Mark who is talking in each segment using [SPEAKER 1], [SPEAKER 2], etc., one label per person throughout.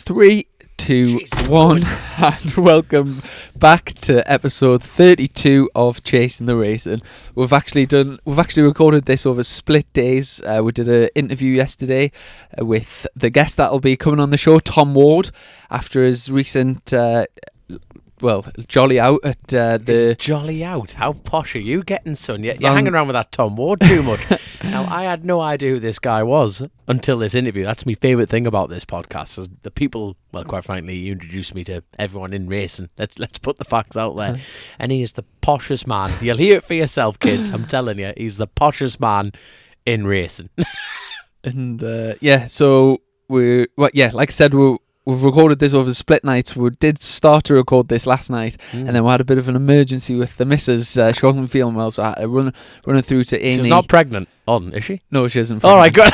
[SPEAKER 1] 3, 2,
[SPEAKER 2] Jesus
[SPEAKER 1] 1, and welcome back to episode 32 of Chasing the Racing. We've actually recorded this over split days. We did an interview yesterday with the guest that'll be coming on the show, Tom Ward, after his recent jolly out at the...
[SPEAKER 2] Jolly out? How posh are you getting, son? You're hanging around with that Tom Ward too much. Now, I had no idea who this guy was until this interview. That's my favourite thing about this podcast. Is the people, well, quite frankly, you introduced me to everyone in racing. Let's put the facts out there. And he is the poshest man. You'll hear it for yourself, kids. I'm telling you, he's the poshest man in racing.
[SPEAKER 1] And so like I said, we've recorded this over split nights. We did start to record this last night, and then we had a bit of an emergency with the missus. She wasn't feeling well, so I had to run her through to A&E.
[SPEAKER 2] She's not pregnant, is she?
[SPEAKER 1] No, she isn't.
[SPEAKER 2] All right, good.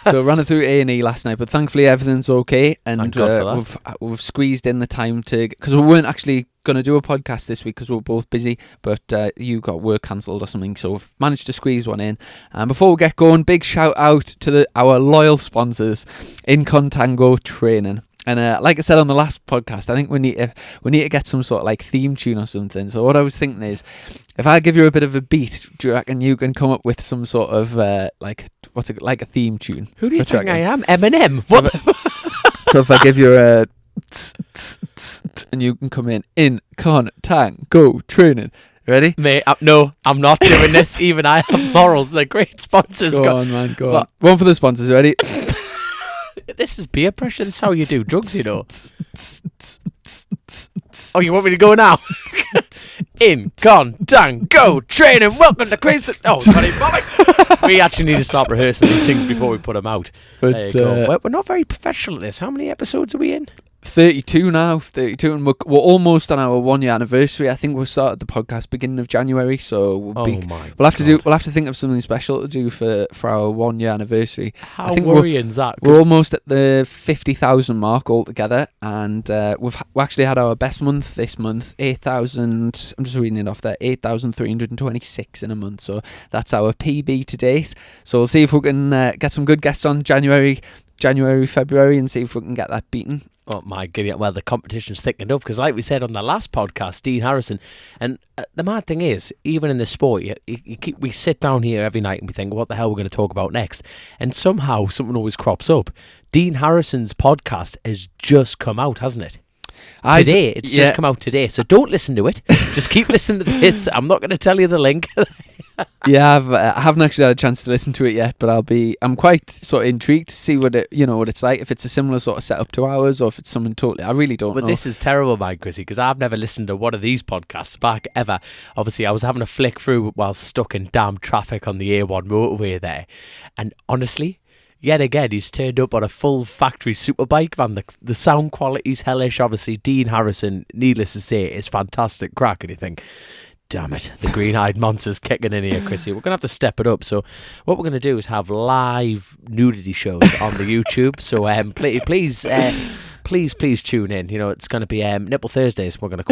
[SPEAKER 1] So ran her through A&E last night, but thankfully everything's okay, and
[SPEAKER 2] Thank God for that.
[SPEAKER 1] we've squeezed in the time to, because we weren't actually going to do a podcast this week because we were both busy, but you got work cancelled or something, so we've managed to squeeze one in. And before we get going, big shout out to our loyal sponsors, In Contango Training. And like I said on the last podcast, I think we need to get some sort of like theme tune or something. So what I was thinking is, if I give you a bit of a beat, do you reckon you can come up with some sort of like a theme tune?
[SPEAKER 2] Who do you think I am? Eminem?
[SPEAKER 1] So if I give you a and you can come in Contango Training. Ready?
[SPEAKER 2] Mate, no, I'm not doing this. Even I have morals. They're great sponsors.
[SPEAKER 1] Go on, man. Go on. One for the sponsors. Ready?
[SPEAKER 2] This is peer pressure. That's how you do drugs, you know. Oh, you want me to go now? In Contango Training. Welcome to Chrissy. Oh, sorry, we actually need to start rehearsing these things before we put them out.
[SPEAKER 1] But,
[SPEAKER 2] there you go. We're not very professional at this. How many episodes are we in?
[SPEAKER 1] 32 now, and we're almost on our 1 year anniversary. I think we started the podcast beginning of January, so we'll have to think of something special to do for our 1 year anniversary.
[SPEAKER 2] How worrying is that?
[SPEAKER 1] We're almost at the 50,000 mark altogether, and we actually had our best month this month, 8,000. I'm just reading it off there, 8,326 in a month. So that's our PB to date. So we'll see if we can get some good guests on January, February, and see if we can get that beaten.
[SPEAKER 2] Oh my goodness, well, the competition's thickened up because like we said on the last podcast, Dean Harrison, and the mad thing is, even in the sport, we sit down here every night and we think, what the hell we're going to talk about next? And somehow something always crops up. Dean Harrison's podcast has just come out, hasn't it? It's just come out today, so don't listen to it. Just keep listening to this. I'm not going to tell you the link.
[SPEAKER 1] Yeah, I haven't actually had a chance to listen to it yet, but I'm quite sort of intrigued to see what it's like, if it's a similar sort of setup to ours, or if it's something totally. I really don't know.
[SPEAKER 2] But this is terrible, man, Chrissy, because I've never listened to one of these podcasts back ever. Obviously, I was having a flick through while stuck in damn traffic on the A1 motorway there, and honestly, yet again, he's turned up on a full factory superbike, man. The sound quality's hellish. Obviously, Dean Harrison, needless to say, is fantastic crack, and you think, damn it, the green-eyed monster's kicking in here, Chrissy. We're going to have to step it up. So what we're going to do is have live nudity shows on the YouTube. So please tune in. You know, it's going to be Nipple Thursdays, we're going to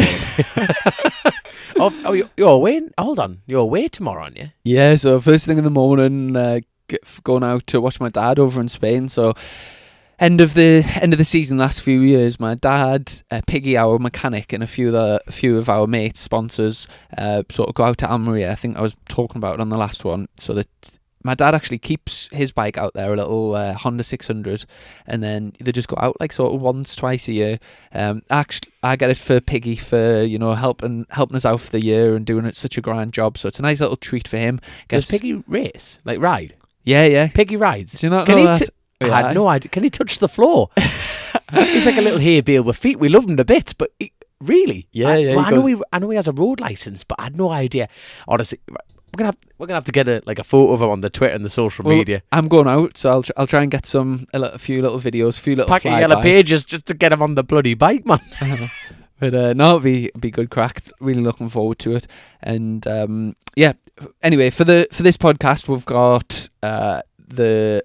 [SPEAKER 2] call them. You're away? Hold on. You're away tomorrow, aren't you?
[SPEAKER 1] Yeah, so first thing in the morning, going out to watch my dad over in Spain. So end of the season last few years, my dad, Piggy, our mechanic, and a few of our mates, sponsors, sort of go out to Almeria. I think I was talking about it on the last one. So that my dad actually keeps his bike out there, a little Honda 600, and then they just go out like sort of once, twice a year. Actually, I get it for Piggy for helping us out for the year and doing it such a grand job. So it's a nice little treat for him.
[SPEAKER 2] Does Piggy race, like ride?
[SPEAKER 1] Yeah.
[SPEAKER 2] Piggy rides.
[SPEAKER 1] Do you not know that?
[SPEAKER 2] I had no idea. Can he touch the floor? He's like a little hay bale with feet. We love him a bit, but really?
[SPEAKER 1] Yeah.
[SPEAKER 2] I know he has a road license, but I had no idea. Honestly, we're gonna have to get a photo of him on the Twitter and the social media.
[SPEAKER 1] I'm going out, so I'll try and get a few little videos, a few little
[SPEAKER 2] pack of yellow pages just to get him on the bloody bike, man.
[SPEAKER 1] But no, it'll be good crack. Really looking forward to it. And anyway, for this podcast, we've got a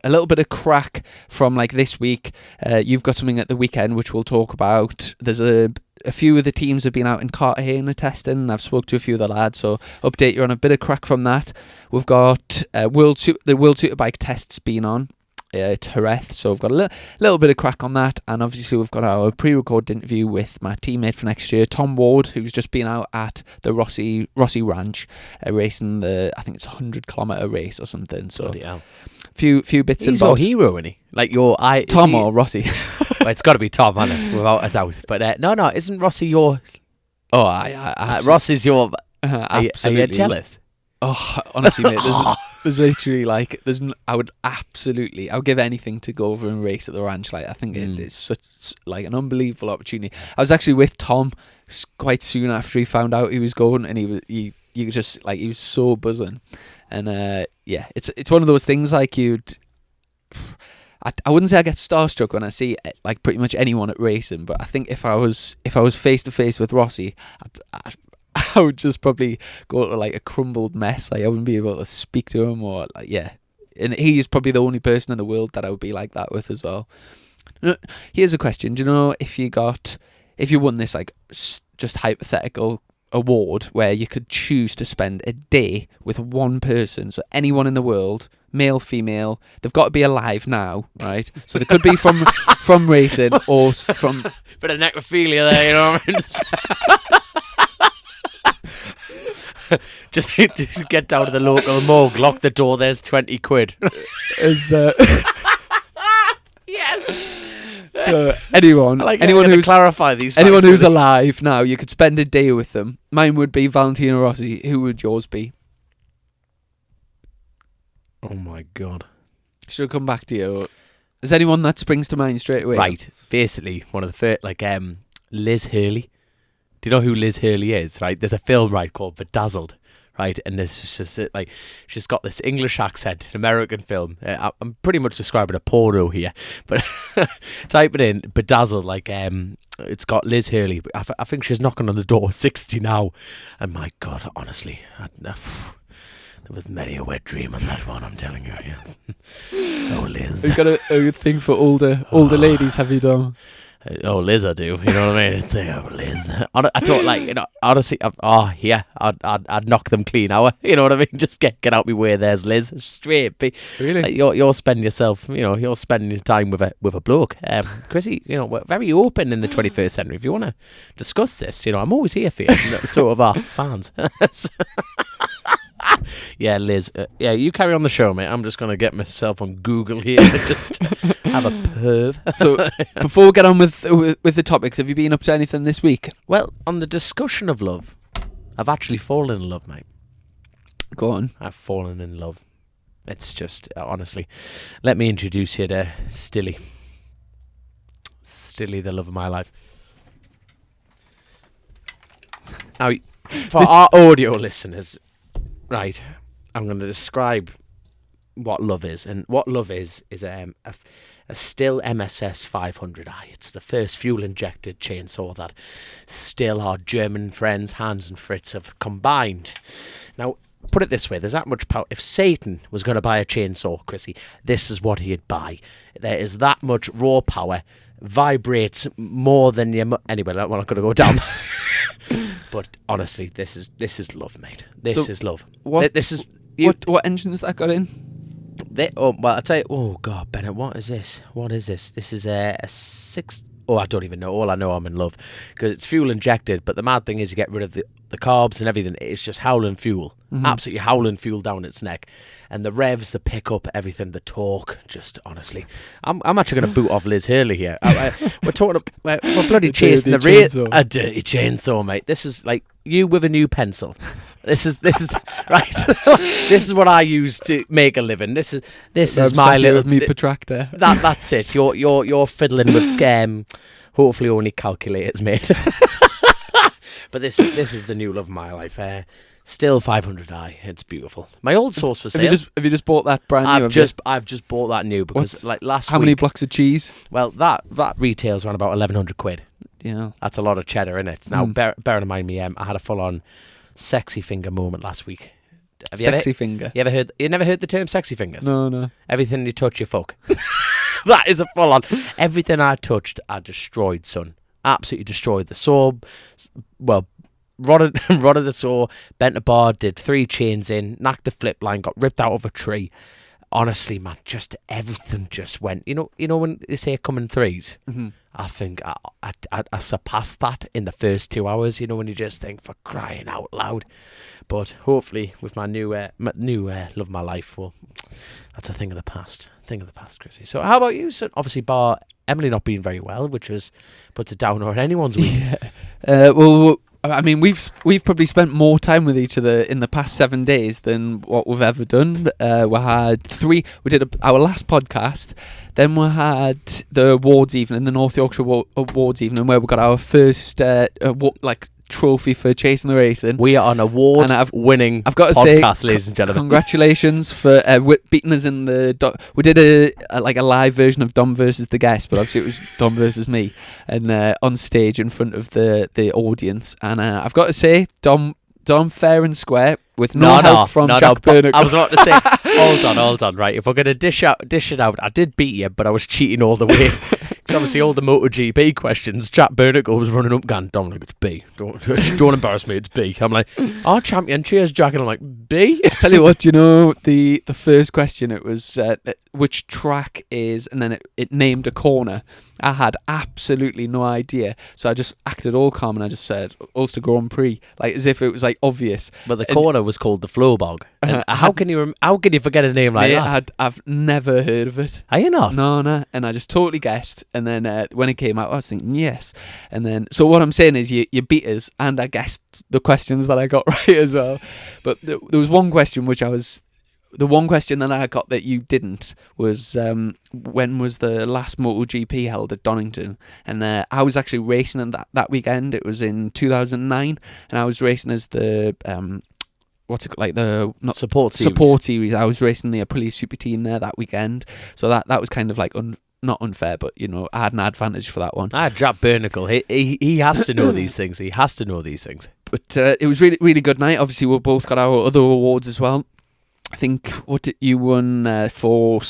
[SPEAKER 1] little bit of crack from like this week. You've got something at the weekend which we'll talk about. There's a few of the teams have been out in Cartagena testing, and I've spoke to a few of the lads, so update you on a bit of crack from that. We've got the World Superbike tests being on. It's Jerez, so we've got a little bit of crack on that, and obviously we've got our pre-recorded interview with my teammate for next year, Tom Ward, who's just been out at the Rossi Ranch, racing I think it's a 100-kilometre race or something. So few bits and bobs.
[SPEAKER 2] He's your hero, isn't he? Like
[SPEAKER 1] Tom or Rossi?
[SPEAKER 2] Well, it's got to be Tom, hasn't it? Without a doubt. But no, isn't Rossi your?
[SPEAKER 1] Oh, I
[SPEAKER 2] Rossi's your.
[SPEAKER 1] Absolutely.
[SPEAKER 2] Are you jealous?
[SPEAKER 1] Oh, honestly, mate, there's literally like I would give anything to go over and race at the ranch. Like, I think it's such like an unbelievable opportunity. I was actually with Tom quite soon after he found out he was going, and he just like, he was so buzzing, and it's one of those things like I wouldn't say I get starstruck when I see like pretty much anyone at racing, but I think if I was face to face with Rossi, I would just probably go to like a crumbled mess. Like, I wouldn't be able to speak to him, or like, yeah. And he's probably the only person in the world that I would be like that with as well. Here's a question: do you know if you won this like just hypothetical award where you could choose to spend a day with one person, so anyone in the world, male, female, they've got to be alive now, right? So they could be from racing or from
[SPEAKER 2] bit of necrophilia there, you know what I mean? Just get down to the local morgue, lock the door, there's 20 quid. Yes.
[SPEAKER 1] So anyone who's
[SPEAKER 2] clarify these
[SPEAKER 1] anyone who's alive now, you could spend a day with them. Mine would be Valentino Rossi. Who would yours be?
[SPEAKER 2] Oh my god.
[SPEAKER 1] Should I come back to you? Is anyone that springs to mind straight away?
[SPEAKER 2] Right. Basically, one of the first, Liz Hurley. Do you know who Liz Hurley is? Right. There's a film called Bedazzled. Right, and this is just like, she's got this English accent, an American film. I'm pretty much describing a porno here, but type it in, Bedazzled, it's got Liz Hurley. I think she's knocking on the door, 60 now, and my God, honestly, there was many a wet dream on that one, I'm telling you. Yeah. Oh, Liz.
[SPEAKER 1] You've got a thing for older ladies, have you done?
[SPEAKER 2] Oh, Liz, I do. You know what I mean? It's like, oh, Liz. I thought, honestly, I'd knock them clean out. You know what I mean? Just get out my way. There's Liz. Straight.
[SPEAKER 1] Really?
[SPEAKER 2] Like, you're spending yourself. You're spending your time with a bloke. Chrissy, we're very open in the 21st century. If you want to discuss this, I'm always here for you. Sort of our fans. Yeah, Liz. You carry on the show, mate. I'm just going to get myself on Google here to just have a perv.
[SPEAKER 1] So, before we get on with the topics, have you been up to anything this week?
[SPEAKER 2] Well, on the discussion of love, I've actually fallen in love, mate.
[SPEAKER 1] Go on.
[SPEAKER 2] I've fallen in love. It's just, honestly, let me introduce you to Stilly. Stilly, the love of my life. Now, for our audio listeners, right, I'm going to describe what love is. And what love is a Stihl MSS 500i. It's the first fuel-injected chainsaw that Stihl, our German friends, Hans and Fritz, have combined. Now, put it this way, there's that much power. If Satan was going to buy a chainsaw, Chrissy, this is what he'd buy. There is that much raw power, vibrates more than your... Anyway, we're not going to go down. But honestly, this is love, mate. This is love.
[SPEAKER 1] What engine's that got in?
[SPEAKER 2] I'll tell you. Oh God, Bennett, what is this? This is a 6. Oh, I don't even know. All I know, I'm in love because it's fuel injected. But the mad thing is, you get rid of the carbs and everything. It's just howling fuel, absolutely howling fuel down its neck, and the revs, the pickup, everything, the torque. Just honestly, I'm actually going to boot off Liz Hurley here. We're talking. We're bloody chasing the race. A dirty chainsaw, mate. This is like you with a new pencil. This is right. This is what I use to make a living. This is my little
[SPEAKER 1] me protractor.
[SPEAKER 2] That's it. You're fiddling with hopefully only calculators, mate. But this is the new love of my life. Stihl 500i. It's beautiful. My old source for sale.
[SPEAKER 1] Have you just bought that brand new?
[SPEAKER 2] I've just bought that new because last week.
[SPEAKER 1] How many blocks of cheese?
[SPEAKER 2] Well, that retails around about 1,100 quid.
[SPEAKER 1] Yeah,
[SPEAKER 2] that's a lot of cheddar in it. Now, bear in mind me, I had a full on sexy finger moment last week.
[SPEAKER 1] Finger.
[SPEAKER 2] You never heard the term sexy fingers?
[SPEAKER 1] No.
[SPEAKER 2] Everything you touch, you fuck. That is a full on. Everything I touched, I destroyed, son. Absolutely destroyed the saw. Well, rotted the saw, bent a bar, did 3 chains in, knocked the flip line, got ripped out of a tree. honestly, man, just everything just went. You know when they say come in threes.
[SPEAKER 1] Mm-hmm.
[SPEAKER 2] I think I surpassed that in the first 2 hours. You know, when you just think, for crying out loud. But hopefully, with my new love of my life, well, that's a thing of the past. Chrissy. So how about you? So obviously, bar Emily not being very well, which puts a downer on anyone's week.
[SPEAKER 1] Well, I mean, we've probably spent more time with each other in the past 7 days than what we've ever done. We had 3. We did our last podcast. Then we had the awards evening, the North Yorkshire Awards evening, where we got our first trophy for Chasing the Racing.
[SPEAKER 2] We are an award-winning podcast, ladies and gentlemen.
[SPEAKER 1] Congratulations for beating us in the... we did a live version of Dom versus the guest, but obviously it was Dom versus me, and on stage in front of the audience. And I've got to say, Dom fair and square, with no help from Jack Burnett.
[SPEAKER 2] I was about to say, hold on, right? If we're going to dish it out, I did beat you, but I was cheating all the way. Obviously, all the MotoGP questions, Jack Burnett was running up, going, Dominic, it's B. Don't embarrass me, it's B. I'm like, oh, champion, cheers, Jack. And I'm like, B?
[SPEAKER 1] I tell you what, the first question, it was which track is, and then it named a corner. I had absolutely no idea. So I just acted all calm and I just said, Ulster Grand Prix, like as if it was like obvious.
[SPEAKER 2] But the corner was called the Flowbog. How can you forget a name like that?
[SPEAKER 1] I've never heard of it.
[SPEAKER 2] Are you not?
[SPEAKER 1] No. And I just totally guessed. And then when it came out, I was thinking, yes. And then, so what I'm saying is you beat us, and I guessed the questions that I got right as well. But there was one question the one question that I got that you didn't was when was the last MotoGP held at Donington? And I was actually racing in that weekend. It was in 2009, and I was racing as the
[SPEAKER 2] support
[SPEAKER 1] series. I was racing the Aprilia Super Team there that weekend, so that was kind of like not unfair, but I had an advantage for that one.
[SPEAKER 2] Jack Burnicle, he has to know these things. He has to know these things.
[SPEAKER 1] But it was really, really good night. Obviously, we both got our other awards as well. I think you won for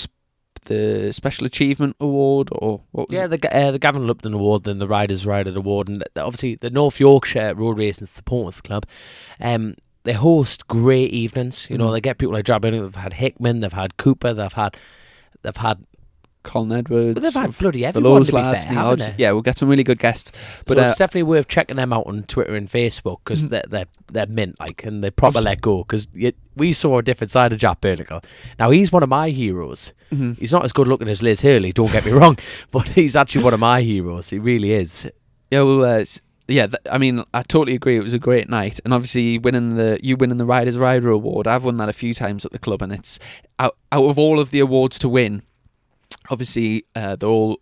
[SPEAKER 1] the Special Achievement Award, or what was it?
[SPEAKER 2] The Gavin Lupton Award, then the Riders Rider Award, and obviously the North Yorkshire Road Racing Supporters Club. They host great evenings. They get people like Jack Burnicle. They've had Hickman, they've had Cooper, they've had
[SPEAKER 1] Colin Edwards.
[SPEAKER 2] But they've had bloody everyone, to be fair, haven't they?
[SPEAKER 1] Yeah, we'll get some really good guests.
[SPEAKER 2] But it's definitely worth checking them out on Twitter and Facebook, because they're mint, and they proper let go. Because we saw a different side of Jack Burnicle. Now, he's one of my heroes. Mm-hmm. He's not as good looking as Liz Hurley, don't get me wrong, but he's actually one of my heroes. He really is.
[SPEAKER 1] Yeah, well, I mean, I totally agree. It was a great night, and obviously you winning the Riders Rider Award. I've won that a few times at the club, and it's out of all of the awards to win. Obviously, they're all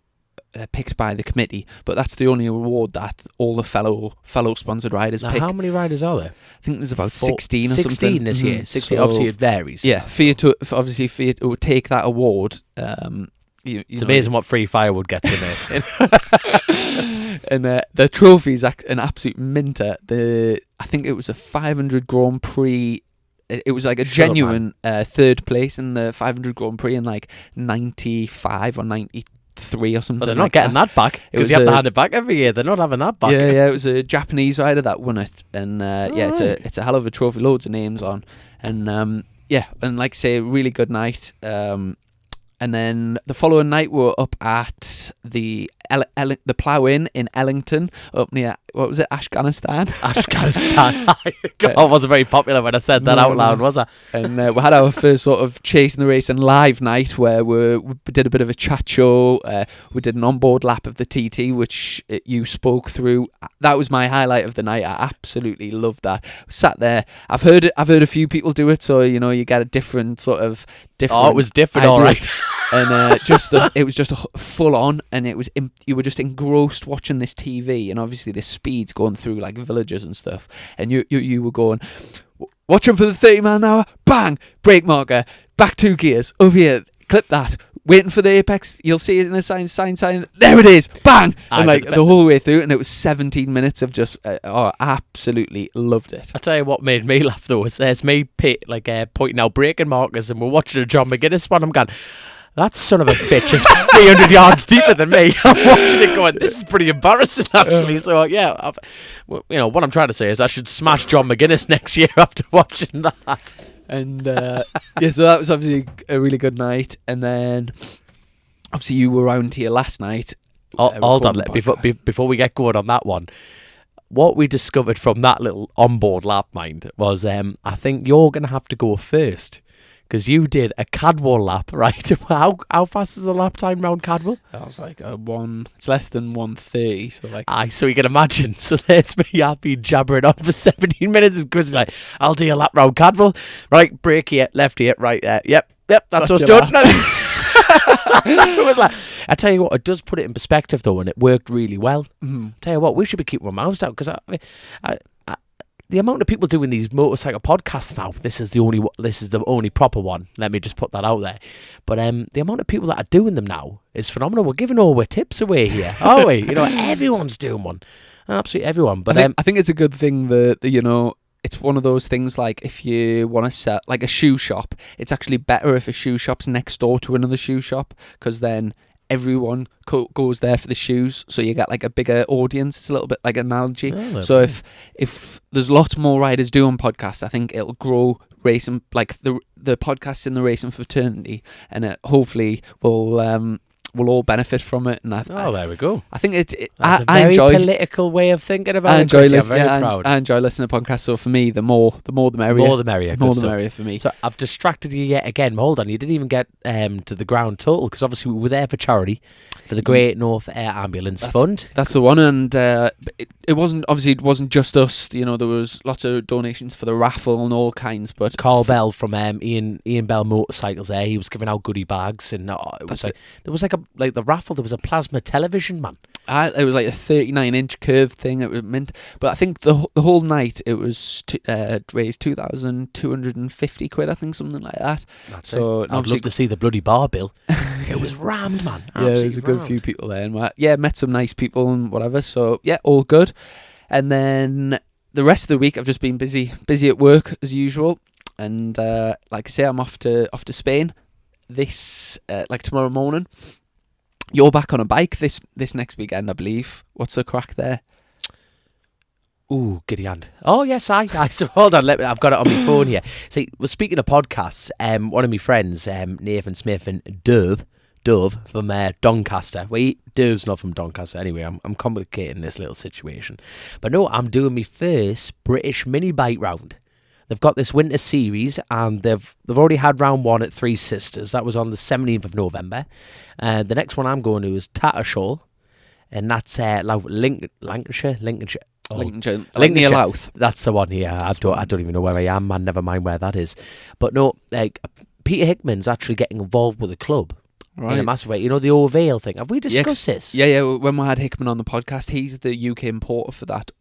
[SPEAKER 1] picked by the committee, but that's the only award that all the fellow sponsored riders pick.
[SPEAKER 2] How many riders are there?
[SPEAKER 1] I think there's about 16 or something.
[SPEAKER 2] 16 this year. 16. So, obviously, it varies.
[SPEAKER 1] Yeah, for you to take that award.
[SPEAKER 2] It's amazing what free firewood gets in there.
[SPEAKER 1] And the trophy's an absolute minter. I think it was a 500 Grand Prix. It was like a genuine third place in the 500 Grand Prix in like 95 or 93 or something.
[SPEAKER 2] But they're not getting that back, because you have to hand it back every year. They're not having that back.
[SPEAKER 1] Yeah, it was a Japanese rider that won it, and it's a hell of a trophy, loads of names on, and and like I say, really good night. And then the following night we were up at the Plough Inn in Ellington, up near, what was it, Afghanistan?
[SPEAKER 2] God, I wasn't very popular when I said that out loud, was I?
[SPEAKER 1] And we had our first sort of Chasing the Racing live night, where we did a bit of a chat show. We did an onboard lap of the TT, which you spoke through. That was my highlight of the night. I absolutely loved that. Sat there. I've heard a few people do it, so you get a different. Oh,
[SPEAKER 2] it was different, all right.
[SPEAKER 1] And it was just a full on, and it was you were just engrossed watching this TV, and obviously this speed's going through like villages and stuff, and you were going, watching for the 30 mile an hour, bang, brake marker, back 2 gears, over here, clip that, waiting for the apex, you'll see it in a sign, there it is, bang, and like the whole way through, and it was 17 minutes of just, absolutely loved it.
[SPEAKER 2] I tell you what made me laugh though, is there's me pointing out braking markers, and we're watching a John McGuinness one, I'm going, that son of a bitch is 300 yards deeper than me. I'm watching it going, this is pretty embarrassing, actually. So, what I'm trying to say is I should smash John McGuinness next year after watching that.
[SPEAKER 1] And yeah, so that was obviously a really good night. And then obviously you were around here last night.
[SPEAKER 2] Hold on,
[SPEAKER 1] recording the podcast.
[SPEAKER 2] before we get going on that one, what we discovered from that little onboard lap, mind, was I think you're going to have to go first. Because you did a Cadwell lap, right? How fast is the lap time round Cadwell?
[SPEAKER 1] I was like it's less than 1:30, so like
[SPEAKER 2] Aye, so you can imagine. So there's me, I've been jabbering on for 17 minutes, and Chris is like, I'll do a lap round Cadwell. Right, brake here, left here, right there. Yep, that's us
[SPEAKER 1] your
[SPEAKER 2] done. It was like, I tell you what, it does put it in perspective though, and it worked really well.
[SPEAKER 1] Mhm.
[SPEAKER 2] Tell you what, we should be keeping our mouths out, because the amount of people doing these motorcycle podcasts now, this is the only proper one. Let me just put that out there. But the amount of people that are doing them now is phenomenal. We're giving all our tips away here, aren't we? You know, everyone's doing one. Absolutely everyone. But
[SPEAKER 1] I think it's a good thing that you know, it's one of those things like if you want to set like a shoe shop, it's actually better if a shoe shop's next door to another shoe shop, because then everyone goes there for the shoes, so you get like a bigger audience. It's a little bit like an analogy. So if there's lots more riders doing podcasts, I think it'll grow racing, like the podcasts in the racing fraternity, and it hopefully will all benefit from it. And
[SPEAKER 2] there we go.
[SPEAKER 1] I think
[SPEAKER 2] That's a
[SPEAKER 1] I
[SPEAKER 2] very
[SPEAKER 1] enjoy
[SPEAKER 2] political way of thinking about
[SPEAKER 1] I
[SPEAKER 2] it.
[SPEAKER 1] enjoy
[SPEAKER 2] Chrissy. I'm
[SPEAKER 1] listening.
[SPEAKER 2] very
[SPEAKER 1] Yeah,
[SPEAKER 2] proud.
[SPEAKER 1] I enjoy listening to podcasts. So for me, the more the merrier.
[SPEAKER 2] More the merrier.
[SPEAKER 1] More
[SPEAKER 2] good
[SPEAKER 1] the
[SPEAKER 2] stuff.
[SPEAKER 1] merrier for me.
[SPEAKER 2] So I've distracted you yet again. Hold on, you didn't even get to the ground total, because obviously we were there for charity, for the Great North Air Ambulance Fund.
[SPEAKER 1] That's the one, and it wasn't just us. You know, there was lots of donations for the raffle and all kinds. But
[SPEAKER 2] Carl Bell from Ian Bell Motorcycles there, he was giving out goodie bags, and it was like there was like the raffle. There was a plasma television, man.
[SPEAKER 1] It was like a 39-inch curved thing. It was mint, but I think the whole night it was raised £2,250, I think, something like that.
[SPEAKER 2] That's
[SPEAKER 1] so
[SPEAKER 2] it. I'd love to see the bloody bar bill. It was rammed, man.
[SPEAKER 1] Yeah, there's a good few people there, and met some nice people and whatever. So yeah, all good. And then the rest of the week I've just been busy at work as usual. And like I say, I'm off to Spain this like tomorrow morning. You're back on a bike this next weekend, I believe. What's the crack there?
[SPEAKER 2] Ooh, giddy hand. Oh, yes, I. So hold on, I've got it on my phone here. See, well, speaking of podcasts, one of my friends, Nathan Smith and Dove from Doncaster. Dove's not from Doncaster anyway. I'm complicating this little situation. But no, I'm doing my first British mini bike round. They've got this winter series, and they've already had round one at Three Sisters. That was on the 17th of November. The next one I'm going to is Tattershall, and that's Lancashire.
[SPEAKER 1] Lincolnshire. Louth.
[SPEAKER 2] That's the one here. I don't even know where I am, man. Never mind where that is. But no, like Peter Hickman's actually getting involved with the club.
[SPEAKER 1] Right.
[SPEAKER 2] In a massive way. You know, the O'Vale thing. Have we discussed this?
[SPEAKER 1] Yeah. When we had Hickman on the podcast, he's the UK importer for that.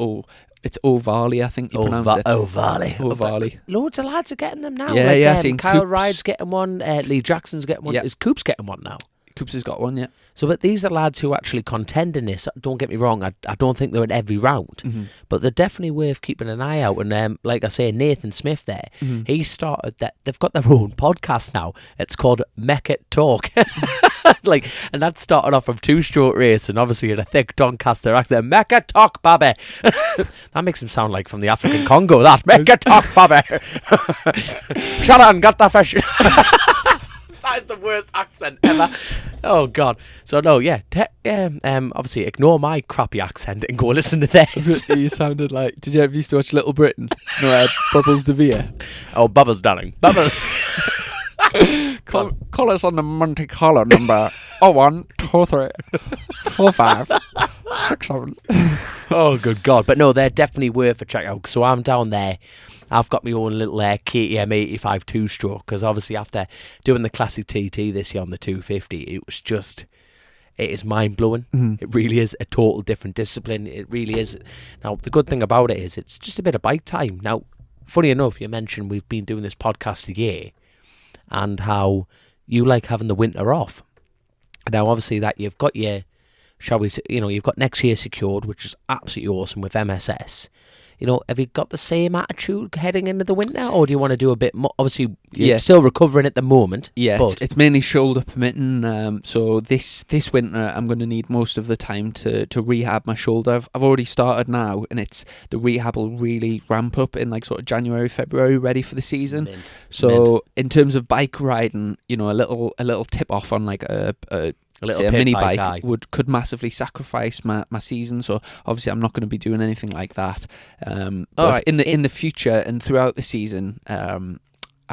[SPEAKER 1] It's O'Varley, I think you pronounce it.
[SPEAKER 2] O'Varley. Loads of lads are getting them now.
[SPEAKER 1] Yeah, I've seen
[SPEAKER 2] Kyle
[SPEAKER 1] Coops.
[SPEAKER 2] Ride's getting one. Lee Jackson's getting one.
[SPEAKER 1] Yeah.
[SPEAKER 2] Is Coops getting one now?
[SPEAKER 1] Coops has got one, yeah.
[SPEAKER 2] So, but these are lads who actually contend in this. Don't get me wrong, I don't think they're in every round, but they're definitely worth keeping an eye out. And like I say, Nathan Smith there, he started that. They've got their own podcast now. It's called Mecca Talk. And that started off from two-stroke race, and obviously in a thick Doncaster accent, Mecca Talk, Babby. That makes him sound like from the African Congo, that. Mecca Talk, Babby. Shut on, got that fish. That is the worst accent ever. Oh, God. So, no, yeah. Obviously, ignore my crappy accent and go listen to theirs.
[SPEAKER 1] You sounded like... Did you ever used to watch Little Britain? No, Bubbles DeVere.
[SPEAKER 2] Oh, Bubbles, darling. Bubbles.
[SPEAKER 1] Call us on the Monte Carlo number 01234567.
[SPEAKER 2] Oh, good God. But no, they're definitely worth a check out. So I'm down there. I've got my own little KTM 85 two-stroke, because obviously after doing the Classic TT this year on the 250, it is mind-blowing. It really is a total different discipline. It really is. Now, the good thing about it is it's just a bit of bike time. Now, funny enough, you mentioned we've been doing this podcast a year, and how you like having the winter off. Now, obviously, that you've got your, shall we say, you've got next year secured, which is absolutely awesome with MSS. have you got the same attitude heading into the winter, or do you want to do a bit more? Obviously, you're
[SPEAKER 1] Yes.
[SPEAKER 2] still recovering at the moment.
[SPEAKER 1] Yeah,
[SPEAKER 2] but
[SPEAKER 1] it's mainly shoulder permitting. So this winter, I'm going to need most of the time to rehab my shoulder. I've already started now, and the rehab will really ramp up in like sort of January, February, ready for the season.
[SPEAKER 2] Mint.
[SPEAKER 1] So in terms of bike riding, a little tip off on like a
[SPEAKER 2] little
[SPEAKER 1] say a
[SPEAKER 2] pit
[SPEAKER 1] mini
[SPEAKER 2] bike,
[SPEAKER 1] bike could massively sacrifice my season. So obviously I'm not going to be doing anything like that. But
[SPEAKER 2] Alright,
[SPEAKER 1] in the future and throughout the season, I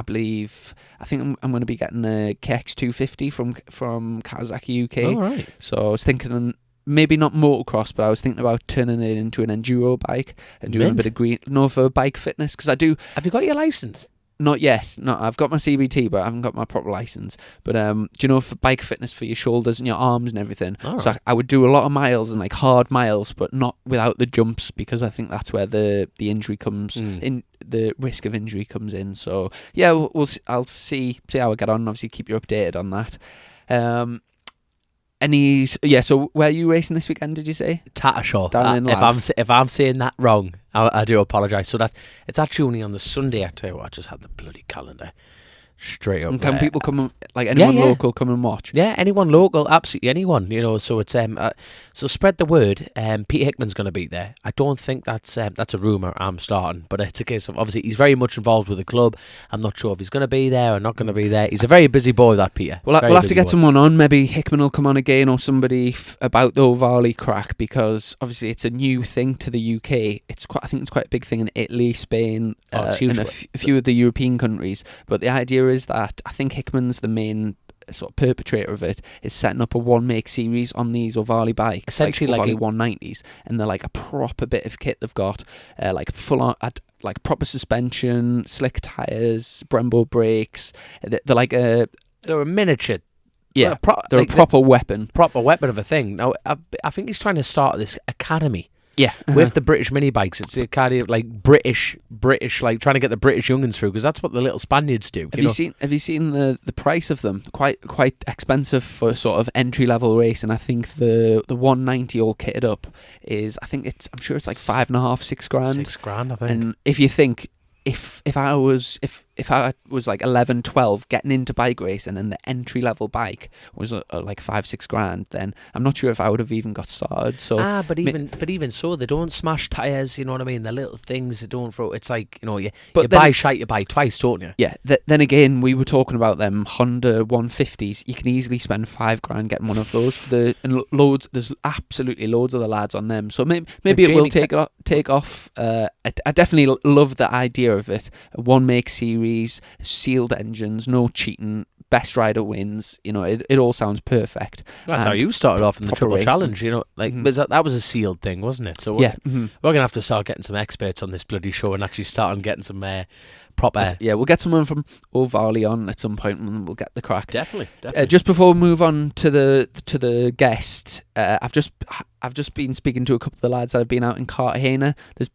[SPEAKER 1] think I'm going to be getting a KX250 from Kawasaki UK.
[SPEAKER 2] All right.
[SPEAKER 1] So I was thinking maybe not motocross, but I was thinking about turning it into an enduro bike and doing a bit of for bike fitness, because I do.
[SPEAKER 2] Have you got your license?
[SPEAKER 1] Not yet. No, I've got my CBT, but I haven't got my proper license. But do you know, for bike fitness for your shoulders and your arms and everything?
[SPEAKER 2] All
[SPEAKER 1] So
[SPEAKER 2] right.
[SPEAKER 1] I would do a lot of miles and like hard miles, but not without the jumps, because I think that's where the injury comes in. The risk of injury comes in. So yeah, I'll see how I get on. Obviously, keep you updated on that. So where are you racing this weekend, did you say?
[SPEAKER 2] Tattershaw.
[SPEAKER 1] Down in
[SPEAKER 2] If I'm saying that wrong, I do apologise. So that it's actually only on the Sunday. I tell you what, I just had the bloody calendar straight up.
[SPEAKER 1] And can
[SPEAKER 2] there.
[SPEAKER 1] people come and, like anyone
[SPEAKER 2] Yeah.
[SPEAKER 1] local, come and watch?
[SPEAKER 2] Yeah, anyone local, absolutely anyone. So it's so spread the word. Pete Hickman's going to be there. I don't think that's a rumor I'm starting, but it's a case of obviously he's very much involved with the club. I'm not sure if he's going to be there or not going to be there. He's a very busy boy, that Peter.
[SPEAKER 1] We'll have to get someone on. Maybe Hickman will come on again, or somebody about the O'Varley crack, because obviously it's a new thing to the UK. I think it's quite a big thing in Italy, Spain, and a few of the European countries. But the idea is that I think Hickman's the main sort of perpetrator of it, is setting up a one make series on these O'Varley bikes,
[SPEAKER 2] essentially
[SPEAKER 1] like O'Varley 190s, and they're like a proper bit of kit they've got, like full on, like proper suspension, slick tires, Brembo brakes. They're like a
[SPEAKER 2] miniature.
[SPEAKER 1] Yeah, they're a proper weapon.
[SPEAKER 2] Proper weapon of a thing. Now, I think he's trying to start this academy.
[SPEAKER 1] Yeah,
[SPEAKER 2] with the British mini bikes. It's a kind of like British, like trying to get the British youngins through, because that's what the little Spaniards do.
[SPEAKER 1] Have you seen the price of them? Quite expensive for sort of entry level race, and I think the 190 all kitted up is, I'm sure it's like $5,500, $6,000.
[SPEAKER 2] $6,000, I think.
[SPEAKER 1] And if you think if I was like 11, 12 getting into bike racing, and the entry level bike was like $5,000-6,000, then I'm not sure if I would have even got started. So
[SPEAKER 2] but even so, they don't smash tires. You know what I mean? The little things they don't throw. It's like, you buy shite, you buy twice, don't you?
[SPEAKER 1] Yeah. Then again, we were talking about them Honda 150s. You can easily spend $5,000 getting one of those and loads. There's absolutely loads of the lads on them. So maybe it will take off. I definitely love the idea of it. A one make series, sealed engines, no cheating, best rider wins. It all sounds perfect.
[SPEAKER 2] That's how you started off in the Triple
[SPEAKER 1] racing.
[SPEAKER 2] Challenge. That was a sealed thing, wasn't it? So
[SPEAKER 1] yeah,
[SPEAKER 2] we're gonna have to start getting some experts on this bloody show and actually start on getting some proper.
[SPEAKER 1] Yeah, we'll get someone from O'Varley on at some point, and we'll get the crack.
[SPEAKER 2] Definitely.
[SPEAKER 1] Just before we move on to the guest, I've just been speaking to a couple of the lads that have been out in Cartagena. There's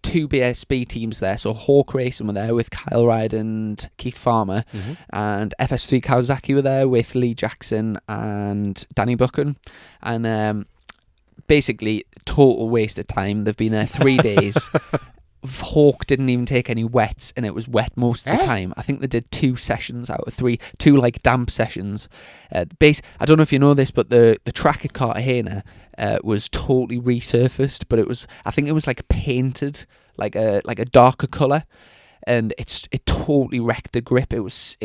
[SPEAKER 1] two BSB teams there. So Hawk Racing were there with Kyle Ride and Keith Farmer, and FS3 Kawasaki were there with Lee Jackson and Danny Buchan, and basically total waste of time. They've been there 3 days. Hawk didn't even take any wets, and it was wet most of the time. I think they did 2 sessions out of 3, 2 like damp sessions. I don't know if you know this, but the track at Cartagena was totally resurfaced, but I think it was like painted like a darker colour, and it totally wrecked the grip. It was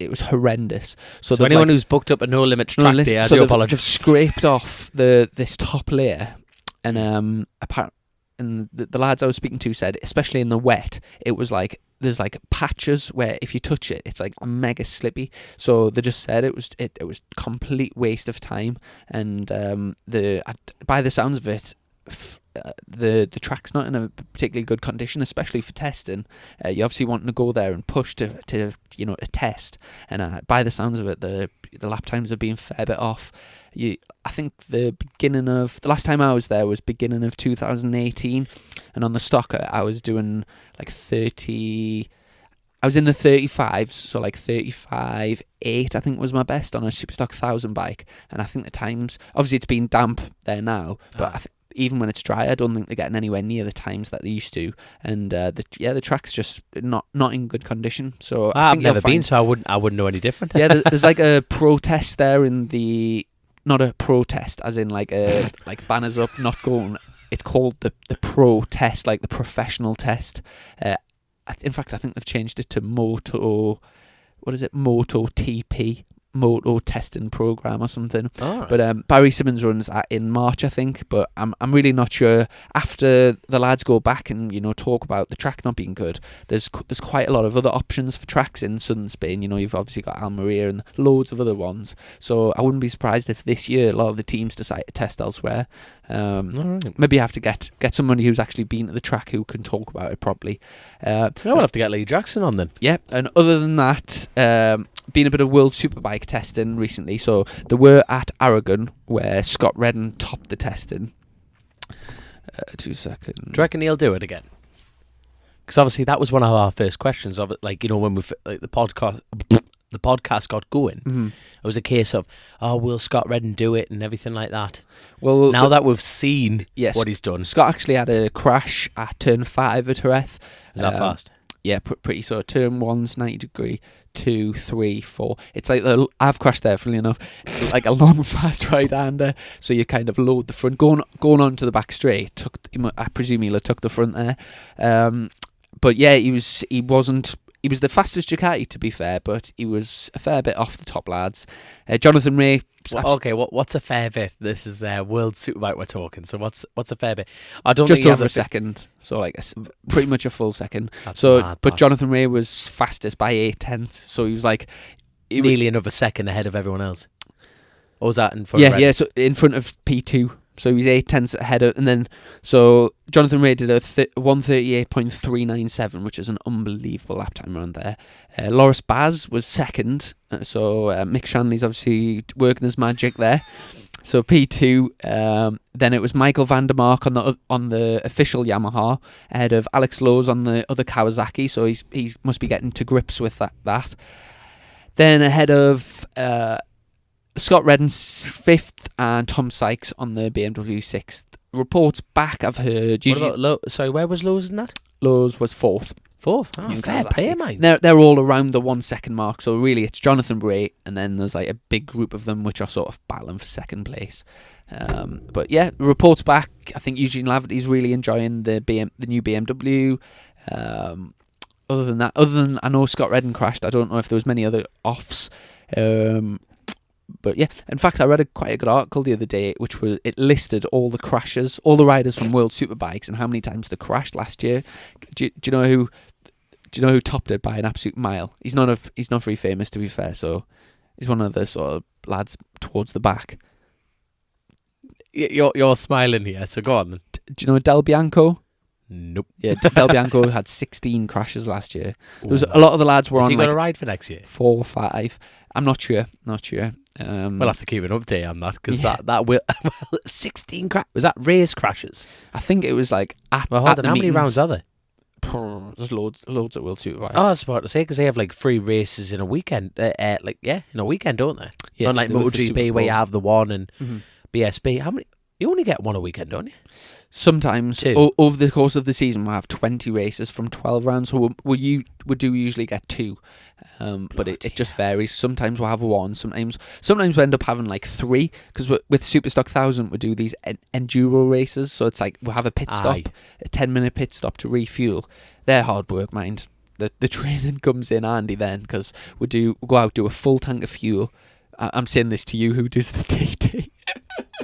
[SPEAKER 1] horrendous. So
[SPEAKER 2] anyone who's booked up a No Limits track day, I do apologise.
[SPEAKER 1] They've scraped off this top layer, and apparently. And the lads I was speaking to said, especially in the wet, it was like there's like patches where if you touch it, it's like mega slippy. So they just said it was complete waste of time. And by the sounds of it, the track's not in a particularly good condition, especially for testing. You obviously want to go there and push to test. And by the sounds of it, the lap times have been a fair bit off. I think the last time I was there was beginning of 2018, and on the stocker I was doing like 30. I was in the 35s, so like 35.8 I think was my best on a Superstock 1000 bike, and I think the times, obviously it's been damp there now, but even when it's dry, I don't think they're getting anywhere near the times that they used to. And the track's just not in good condition. So I
[SPEAKER 2] I've
[SPEAKER 1] think
[SPEAKER 2] never been, so I wouldn't know any different.
[SPEAKER 1] Yeah, there's like a protest there in the, not a protest as in like a like banners up, not going. It's called the pro test, like the professional test. In fact, I think they've changed it to Moto. What is it? Moto TP. Moto testing program or something.
[SPEAKER 2] Right.
[SPEAKER 1] But Barry Simmons runs that in March, I think. But I'm really not sure. After the lads go back and talk about the track not being good, there's quite a lot of other options for tracks in southern Spain. You've obviously got Almeria and loads of other ones. So I wouldn't be surprised if this year a lot of the teams decide to test elsewhere.
[SPEAKER 2] Right.
[SPEAKER 1] Maybe you have to get somebody who's actually been to the track who can talk about it properly.
[SPEAKER 2] We'll have to get Lee Jackson on then.
[SPEAKER 1] Yeah, and other than that, been a bit of World Superbike testing recently. So they were at Aragon where Scott Redden topped the testing. 2 seconds.
[SPEAKER 2] Do you reckon he'll do it again? Because obviously that was one of our first questions of it. Like, when we the podcast got going, it was a case of, will Scott Redden do it and everything like that.
[SPEAKER 1] Well,
[SPEAKER 2] now that we've seen what he's done,
[SPEAKER 1] Scott actually had a crash at turn 5 at Jerez.
[SPEAKER 2] Is that fast?
[SPEAKER 1] Yeah, pretty. So turn 1's 90 degree, 2, 3, 4. It's like I've crashed there, funnily enough. It's like a long, fast right-hander. So you kind of load the front, going on to the back straight. I presume he'll have took the front there. But yeah, he wasn't. He was the fastest Ducati, to be fair, but he was a fair bit off the top lads. Jonathan Ray.
[SPEAKER 2] What's a fair bit? This is World Superbike we're talking. So what's a fair bit? I don't
[SPEAKER 1] just
[SPEAKER 2] think
[SPEAKER 1] over a second. So like pretty much a full second. But Jonathan Ray was fastest by 8/10. So he was like
[SPEAKER 2] nearly another second ahead of everyone else. Or was that in front?
[SPEAKER 1] Yeah. So in front of P2. So he was 8/10 ahead of, and then so Jonathan Ray did a 1:38.397, which is an unbelievable lap time around there. Loris Baz was second, so Mick Shanley's obviously working his magic there. So P2, then it was Michael van der Mark on the official Yamaha ahead of Alex Lowe's on the other Kawasaki. So he must be getting to grips with that. Then ahead of Scott Redden's 5th and Tom Sykes on the BMW 6th. Reports back I've heard.
[SPEAKER 2] What about sorry, where was Lowe's in that?
[SPEAKER 1] Lowe's was 4th.
[SPEAKER 2] 4th? Oh, fair play, mate.
[SPEAKER 1] They're all around the 1 second mark, so really it's Jonathan Ray, and then there's like a big group of them which are sort of battling for second place. But yeah, reports back. I think Eugene Laverty's really enjoying the new BMW. Other than I know Scott Redden crashed, I don't know if there was many other offs. But yeah, in fact, I read quite a good article the other day, which it listed all the crashes, all the riders from World Superbikes, and how many times they crashed last year. Do you know who topped it by an absolute mile? He's not very famous, to be fair. So he's one of the sort of lads towards the back.
[SPEAKER 2] You're smiling here, so go on.
[SPEAKER 1] Do you know Del Bianco?
[SPEAKER 2] Nope.
[SPEAKER 1] Yeah, Del Bianco had 16 crashes last year. There was a lot of the lads were
[SPEAKER 2] on.
[SPEAKER 1] Has he
[SPEAKER 2] got a ride for next year?
[SPEAKER 1] 4 or 5. I'm not sure.
[SPEAKER 2] We'll have to keep an update on that because that will 16 was that race crashes?
[SPEAKER 1] I think it was like at
[SPEAKER 2] how many rounds are there?
[SPEAKER 1] There's loads at World Superbike.
[SPEAKER 2] I was about to say because they have like 3 races in a weekend. In a weekend, don't they?
[SPEAKER 1] Yeah,
[SPEAKER 2] unlike MotoGP where you have the one and BSB. How many? You only get one a weekend, don't you?
[SPEAKER 1] Sometimes 2. Over the course of the season, we'll have 20 races from 12 rounds. So we do usually get 2, but it just varies. Sometimes we'll have 1. Sometimes we end up having like 3 because with Superstock 1000 we do these enduro races. So it's like we'll have a pit stop, a 10-minute pit stop to refuel. They're hard work, mind. The training comes in handy then because we go out, do a full tank of fuel. I'm saying this to you who does the TT.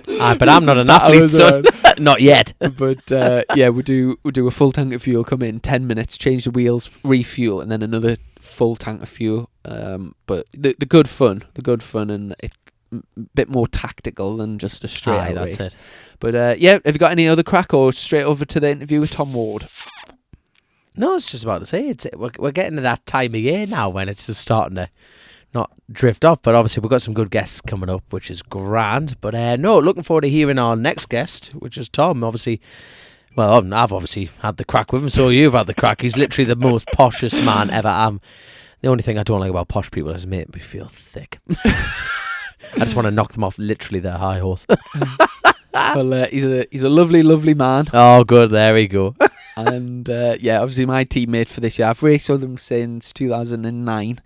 [SPEAKER 2] But I'm not an athlete, son. Not yet.
[SPEAKER 1] But yeah, we do a full tank of fuel, come in 10 minutes, change the wheels, refuel, and then another full tank of fuel. But the good fun, and it's a bit more tactical than just a straight out race.
[SPEAKER 2] That's it.
[SPEAKER 1] But yeah, have you got any other crack or straight over to the interview with Tom Ward?
[SPEAKER 2] No, I was just about to say we're getting to that time of year now when it's just starting to not drift off, but obviously we've got some good guests coming up, which is grand. But no, looking forward to hearing our next guest, which is Tom. Obviously, well, I've obviously had the crack with him, so you've had the crack. He's literally the most poshest man ever. The only thing I don't like about posh people is making me feel thick. I just want to knock them off literally their high horse.
[SPEAKER 1] Well, he's a lovely, lovely man.
[SPEAKER 2] Oh, good. There we go.
[SPEAKER 1] And obviously my teammate for this year. I've raced with him since 2009.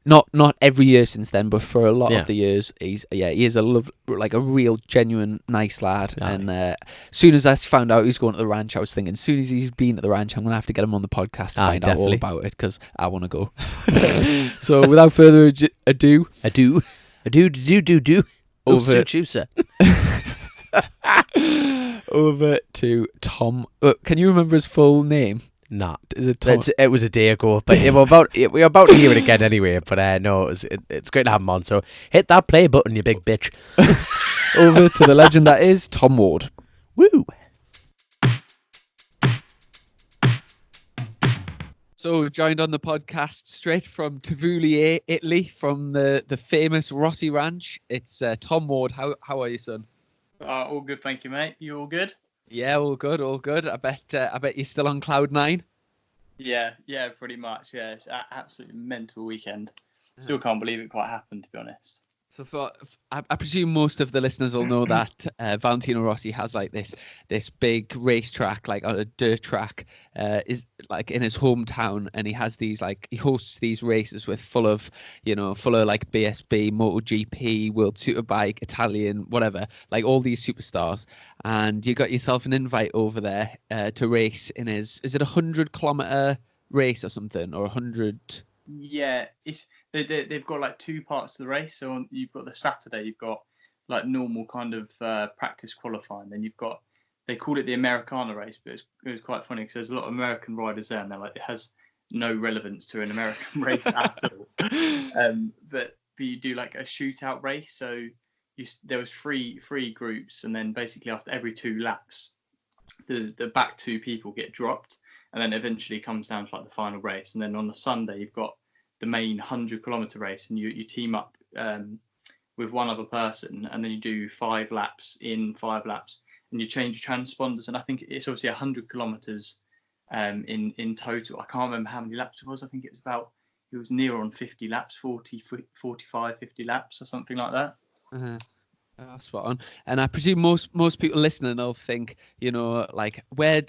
[SPEAKER 1] Not every year since then, but for a lot of the years, he is a real genuine nice lad. Aye. And as soon as I found out he was going to the ranch, I was thinking, as soon as he's been at the ranch, I'm gonna have to get him on the podcast to find out all about it, because I want to go. So without further ado, over over to Tom. Can you remember his full name?
[SPEAKER 2] Nah,
[SPEAKER 1] is it Tom?
[SPEAKER 2] It was a day ago, but we're about to hear it again anyway. But no, it's great to have him on. So hit that play button, you big bitch.
[SPEAKER 1] Over to the legend that is Tom Ward.
[SPEAKER 2] Woo!
[SPEAKER 1] So joined on the podcast straight from Tavullia, Italy, from the famous Rossi Ranch. It's Tom Ward. How are you, son?
[SPEAKER 3] All good, thank you, mate. You all good?
[SPEAKER 1] Yeah, all good, all good. I bet you're still on cloud nine.
[SPEAKER 3] Yeah, pretty much. Yeah, it's an absolutely mental weekend. Still can't believe it quite happened, to be honest.
[SPEAKER 1] So I presume most of the listeners will know that Valentino Rossi has like this big racetrack, like on a dirt track, is like in his hometown, and he hosts these races full of like BSB, MotoGP, World Superbike, Italian, whatever, like all these superstars. And you got yourself an invite over there to race in is it 100-kilometer race or something, or 100?
[SPEAKER 3] Yeah, they've got like two parts to the race. So you've got the Saturday, you've got like normal kind of practice qualifying. Then they called it the Americana race, but it was quite funny because there's a lot of American riders there, and they're like, it has no relevance to an American race at all. But you do like a shootout race. So there was three groups, and then basically after every 2 laps, the back 2 people get dropped, and then eventually comes down to like the final race. And then on the Sunday, you've got the main 100-kilometer race, and you team up with one other person, and then you do 5 laps, and you change your transponders. And I think it's obviously 100 kilometers in total. I can't remember how many laps it was. I think it was near on 50 laps, 40, 45, 50 laps or something like that.
[SPEAKER 1] Uh-huh. Oh, spot on. And I presume most people listening will think, like,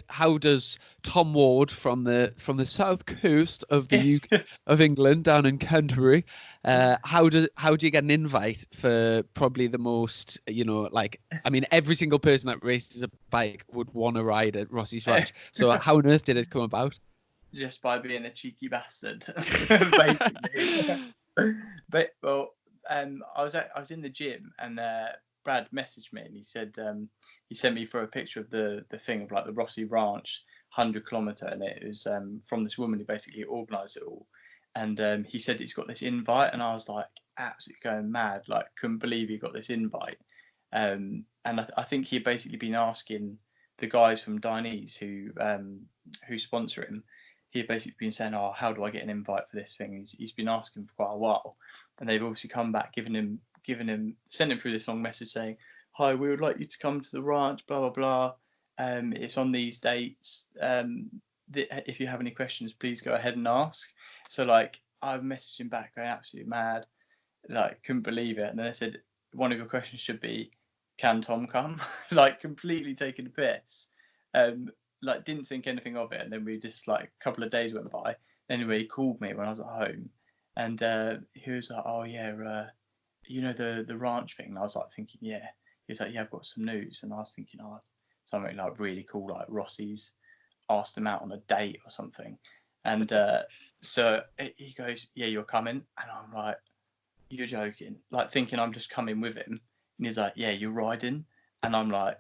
[SPEAKER 1] how does Tom Ward from the south coast of the UK, of England, down in Canterbury, how do you get an invite for probably the most, every single person that races a bike would want to ride at Rossi's Ranch. So how on earth did it come about?
[SPEAKER 3] Just by being a cheeky bastard, basically. But I was in the gym, and Brad messaged me, and he said he sent me for a picture of the thing of like the Rossi Ranch 100-kilometer, and it was from this woman who basically organised it all. And he said he's got this invite, and I was like absolutely going mad, like couldn't believe he got this invite. And I think he'd basically been asking the guys from Dainese who sponsor him. He had basically been saying, "Oh, how do I get an invite for this thing?" He's been asking for quite a while, and they've obviously come back, sent him through this long message saying, "Hi, we would like you to come to the ranch, blah blah blah. It's on these dates. If you have any questions, please go ahead and ask." So like, I messaged him back, going absolutely mad, like couldn't believe it. And then I said, "One of your questions should be, can Tom come?" Like completely taking the piss. Like didn't think anything of it, and then we just like a couple of days went by. Anyway, he called me when I was at home, and he was like, "Oh yeah, the ranch thing." And I was like thinking, yeah. He was like, "Yeah, I've got some news." And I was thinking, oh, something like really cool, like Rossi's asked him out on a date or something. And so he goes, "Yeah, you're coming." And I'm like, "You're joking?" Like thinking I'm just coming with him. And he's like, "Yeah, you're riding." And I'm like,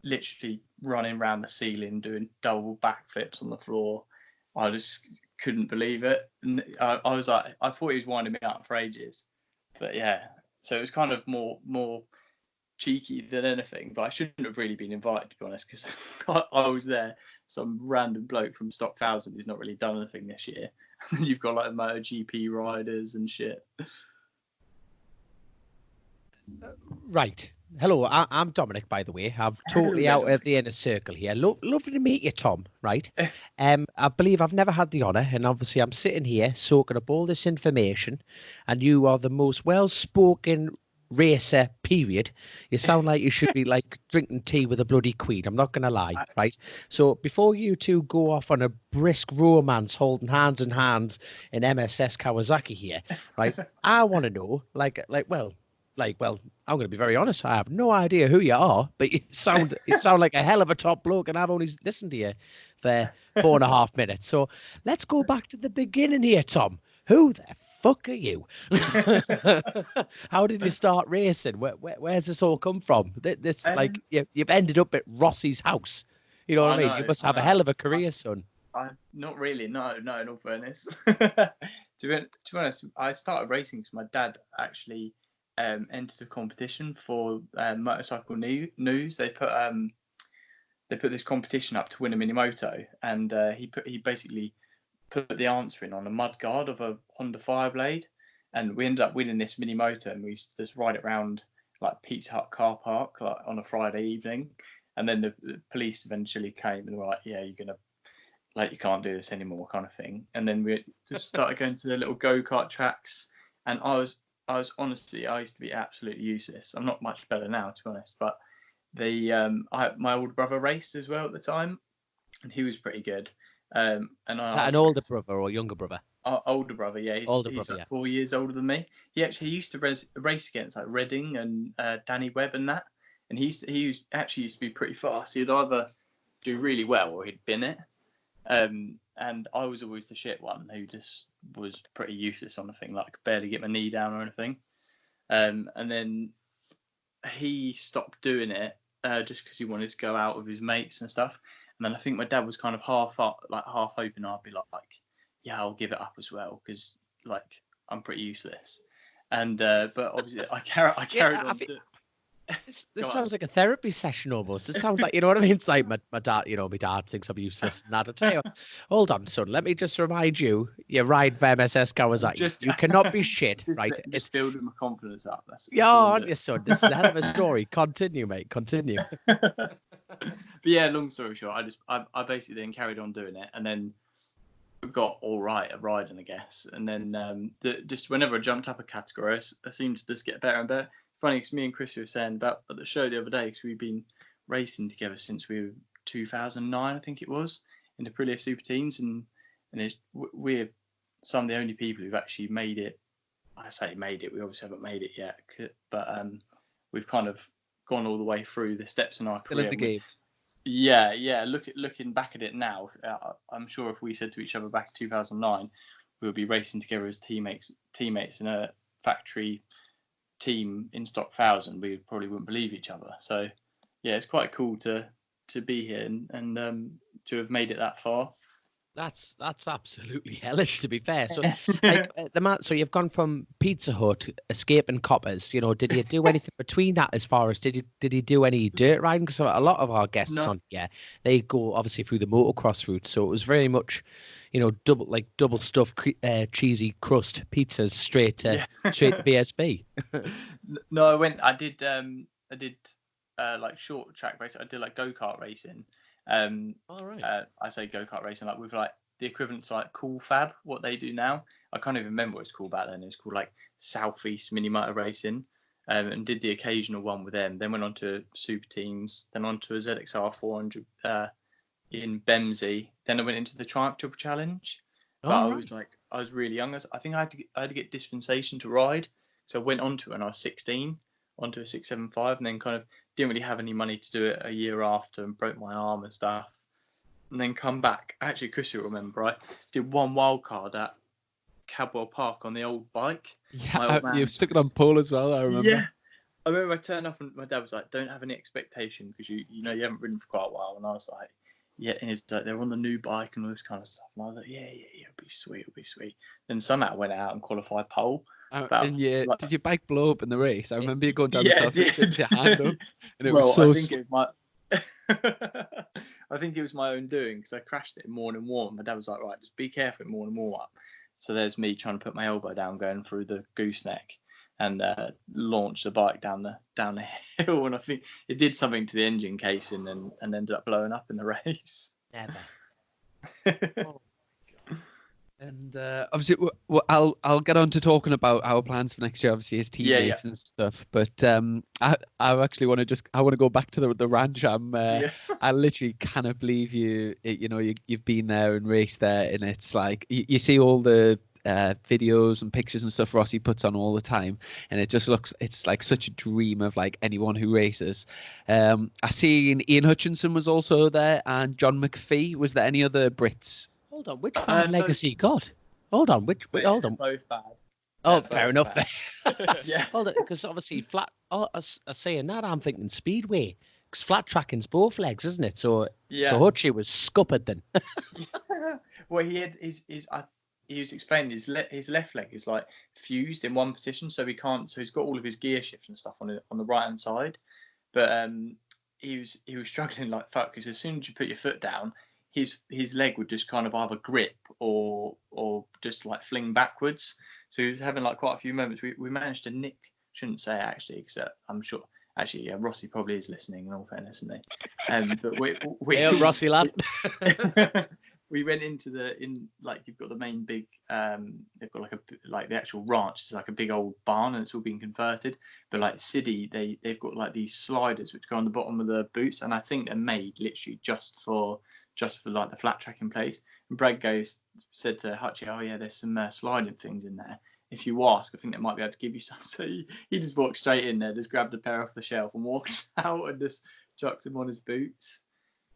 [SPEAKER 3] literally running around the ceiling doing double backflips on the floor. I just couldn't believe it. And I was like, I thought he was winding me up for ages. But yeah, so it was kind of more cheeky than anything. But I shouldn't have really been invited, to be honest, because I was there, some random bloke from Stock 1000 who's not really done anything this year. And you've got like MotoGP riders and shit.
[SPEAKER 2] Right. Hello, I'm Dominic, by the way. I'm totally out of the inner circle here. Lovely to meet you, Tom, right? I believe I've never had the honour, and obviously I'm sitting here soaking up all this information, and you are the most well-spoken racer, period. You sound like you should be like drinking tea with a bloody queen. I'm not going to lie, right? So before you two go off on a brisk romance holding hands in hands in MSS Kawasaki here, right? I want to know, well, I'm going to be very honest. I have no idea who you are, but you sound like a hell of a top bloke, and I've only listened to you for 4.5 minutes. So let's go back to the beginning here, Tom. Who the fuck are you? How did you start racing? Where's this all come from? This like
[SPEAKER 3] Um,
[SPEAKER 2] you've ended up at Rossi's house. You know what I mean? You must
[SPEAKER 3] I
[SPEAKER 2] have a hell
[SPEAKER 3] know.
[SPEAKER 2] of a career, son.
[SPEAKER 3] Not really. No, no. In all fairness, to be honest, I started racing because my dad actually entered a competition for motorcycle news. They put this competition up to win a mini moto, and he basically put the answer in on a mud guard of a Honda Fireblade, and we ended up winning this mini moto, and we used to just ride it around like Pizza Hut car park like on a Friday evening, and then the police eventually came and were like, yeah, you're gonna like you can't do this anymore kind of thing, and then we just started going to the little go-kart tracks, and I was honestly I used to be absolutely useless. I'm not much better now, to be honest, but my older brother raced as well at the time, and he was pretty good. And
[SPEAKER 2] Is
[SPEAKER 3] I
[SPEAKER 2] that an
[SPEAKER 3] was
[SPEAKER 2] older brother or younger brother?
[SPEAKER 3] older brother, yeah,
[SPEAKER 2] Older
[SPEAKER 3] he's
[SPEAKER 2] brother,
[SPEAKER 3] like
[SPEAKER 2] yeah.
[SPEAKER 3] 4 years older than me. He actually used to race against like Redding and Danny Webb and that, and actually used to be pretty fast. He'd either do really well or he'd bin it. And I was always the shit one who just was pretty useless on the thing, like barely get my knee down or anything. And then he stopped doing it just because he wanted to go out with his mates and stuff. And then I think my dad was kind of half hoping I'd be like, yeah, I'll give it up as well because like I'm pretty useless. And but obviously I carried
[SPEAKER 2] Yeah,
[SPEAKER 3] on.
[SPEAKER 2] this
[SPEAKER 3] Go on.
[SPEAKER 2] sounds like a therapy session almost. It sounds like, you know what I mean? It's like my dad, my dad thinks I'm useless and that. I tell you, hold on, son. Let me just remind you, you ride for MSS Kawasaki.
[SPEAKER 3] Just
[SPEAKER 2] You cannot be shit, right? It's,
[SPEAKER 3] just building my confidence up.
[SPEAKER 2] yeah,
[SPEAKER 3] That's all I'm
[SPEAKER 2] aren't
[SPEAKER 3] doing.
[SPEAKER 2] you, son? This is a hell of a story. Continue, mate. Continue.
[SPEAKER 3] But yeah, long story short, I basically then carried on doing it, and then got all right at riding, I guess. And then just whenever I jumped up a category, I seemed to just get better and better. Funny, because me and Chris were saying about at the show the other day, because we've been racing together since we were 2009, I think it was, in the Aprilia Super Teens, and we're some of the only people who've actually made it. I say made it. We obviously haven't made it yet, but we've kind of gone all the way through the steps in our
[SPEAKER 2] Still in
[SPEAKER 3] career.
[SPEAKER 2] the game.
[SPEAKER 3] Yeah. Looking back at it now, I'm sure if we said to each other back in 2009, we would be racing together as teammates in a factory team in Stock 1000. We probably wouldn't believe each other. So yeah, it's quite cool to be here and to have made it that far.
[SPEAKER 2] That's absolutely hellish, to be fair. So, like so you've gone from Pizza Hut, escaping coppers. Did you do anything between that? As far as did you do any dirt riding? Because a lot of our guests
[SPEAKER 3] No,
[SPEAKER 2] on they go obviously through the motocross route. So it was very much, double stuffed cheesy crust pizzas straight to
[SPEAKER 3] yeah.
[SPEAKER 2] BSB.
[SPEAKER 3] No, I did like short track racing. I did like go-kart racing.
[SPEAKER 2] All right.
[SPEAKER 3] I say go-kart racing like with like the equivalent to like Cool Fab, what they do now. I can't even remember what it's called back then. It was called like Southeast Mini Motor Racing, and did the occasional one with them. Then went on to Super Teens, then on to a ZXR 400 in Bemsey. Then I went into the Triumph Triple Challenge. But
[SPEAKER 2] All right.
[SPEAKER 3] I was really young. I think I had to get dispensation to ride. So I went onto it when I was 16, onto a 675, and then kind of didn't really have any money to do it a year after and broke my arm and stuff. And then come back. Actually, Chris, you'll remember, I did one wild card at Cadwell Park on the old bike. My
[SPEAKER 1] Yeah,
[SPEAKER 3] old
[SPEAKER 1] you
[SPEAKER 3] man's.
[SPEAKER 1] stuck it on pole as well, I remember.
[SPEAKER 3] Yeah. I remember I turned up and my dad was like, don't have any expectation because you haven't ridden for quite a while. And I was like, yeah, and he's like, they're on the new bike and all this kind of stuff. And I was like, yeah, it'll be sweet. Then somehow I went out and qualified pole.
[SPEAKER 1] And did your bike blow up in the race? I remember you going down the
[SPEAKER 3] Yeah,
[SPEAKER 1] stairs with your hand up, and it was
[SPEAKER 3] well,
[SPEAKER 1] so
[SPEAKER 3] I think it was my, I think it was my own doing because I crashed it in morning warm. My dad was like, right, just be careful in morning warm up. So there's me trying to put my elbow down, going through the gooseneck, and launch the bike down the hill. And I think it did something to the engine casing and ended up blowing up in the race.
[SPEAKER 2] Never. Oh.
[SPEAKER 1] And obviously, I'll get on to talking about our plans for next year. Obviously, as
[SPEAKER 3] Yeah, yeah,
[SPEAKER 1] teammates and stuff. But I actually want to I want to go back to the ranch.
[SPEAKER 3] yeah.
[SPEAKER 1] I literally cannot believe you've been there and raced there, and it's like you see all the videos and pictures and stuff Rossi puts on all the time, and it's like such a dream of like anyone who races. I seen Ian Hutchinson was also there, and John McPhee. Was there any other Brits?
[SPEAKER 2] Hold on, which bad
[SPEAKER 3] No,
[SPEAKER 2] legacy God? Hold on, hold
[SPEAKER 3] they're
[SPEAKER 2] on.
[SPEAKER 3] both bad.
[SPEAKER 2] Oh,
[SPEAKER 3] They're
[SPEAKER 2] fair
[SPEAKER 3] both
[SPEAKER 2] enough
[SPEAKER 3] bad.
[SPEAKER 2] there.
[SPEAKER 3] Yeah,
[SPEAKER 2] Hold on, because obviously flat. Oh, I saying that I'm thinking speedway, because flat tracking's both legs, isn't it? So
[SPEAKER 3] yeah.
[SPEAKER 2] Hutchie was scuppered then.
[SPEAKER 3] Well, he had he was explaining his left leg is like fused in one position, so he can't. So he's got all of his gear shifts and stuff on the right hand side, but he was struggling like fuck because as soon as you put your foot down, his leg would just kind of either grip or just like fling backwards. So he was having like quite a few moments. We managed to nick. Shouldn't say actually, because I'm sure. Actually, yeah, Rossi probably is listening. In all fairness, isn't he? But
[SPEAKER 2] Hey up, Rossi lad.
[SPEAKER 3] we went into like you've got the main big they've got like the actual ranch. It's like a big old barn and it's all been converted. But like City, they've got like these sliders which go on the bottom of the boots, and I think they're made literally just for like the flat tracking place. And Brad said to Hutchie, "Oh yeah, there's some sliding things in there. If you ask, I think they might be able to give you some." So he just walked straight in there, just grabbed a pair off the shelf and walked out and just chucks them on his boots.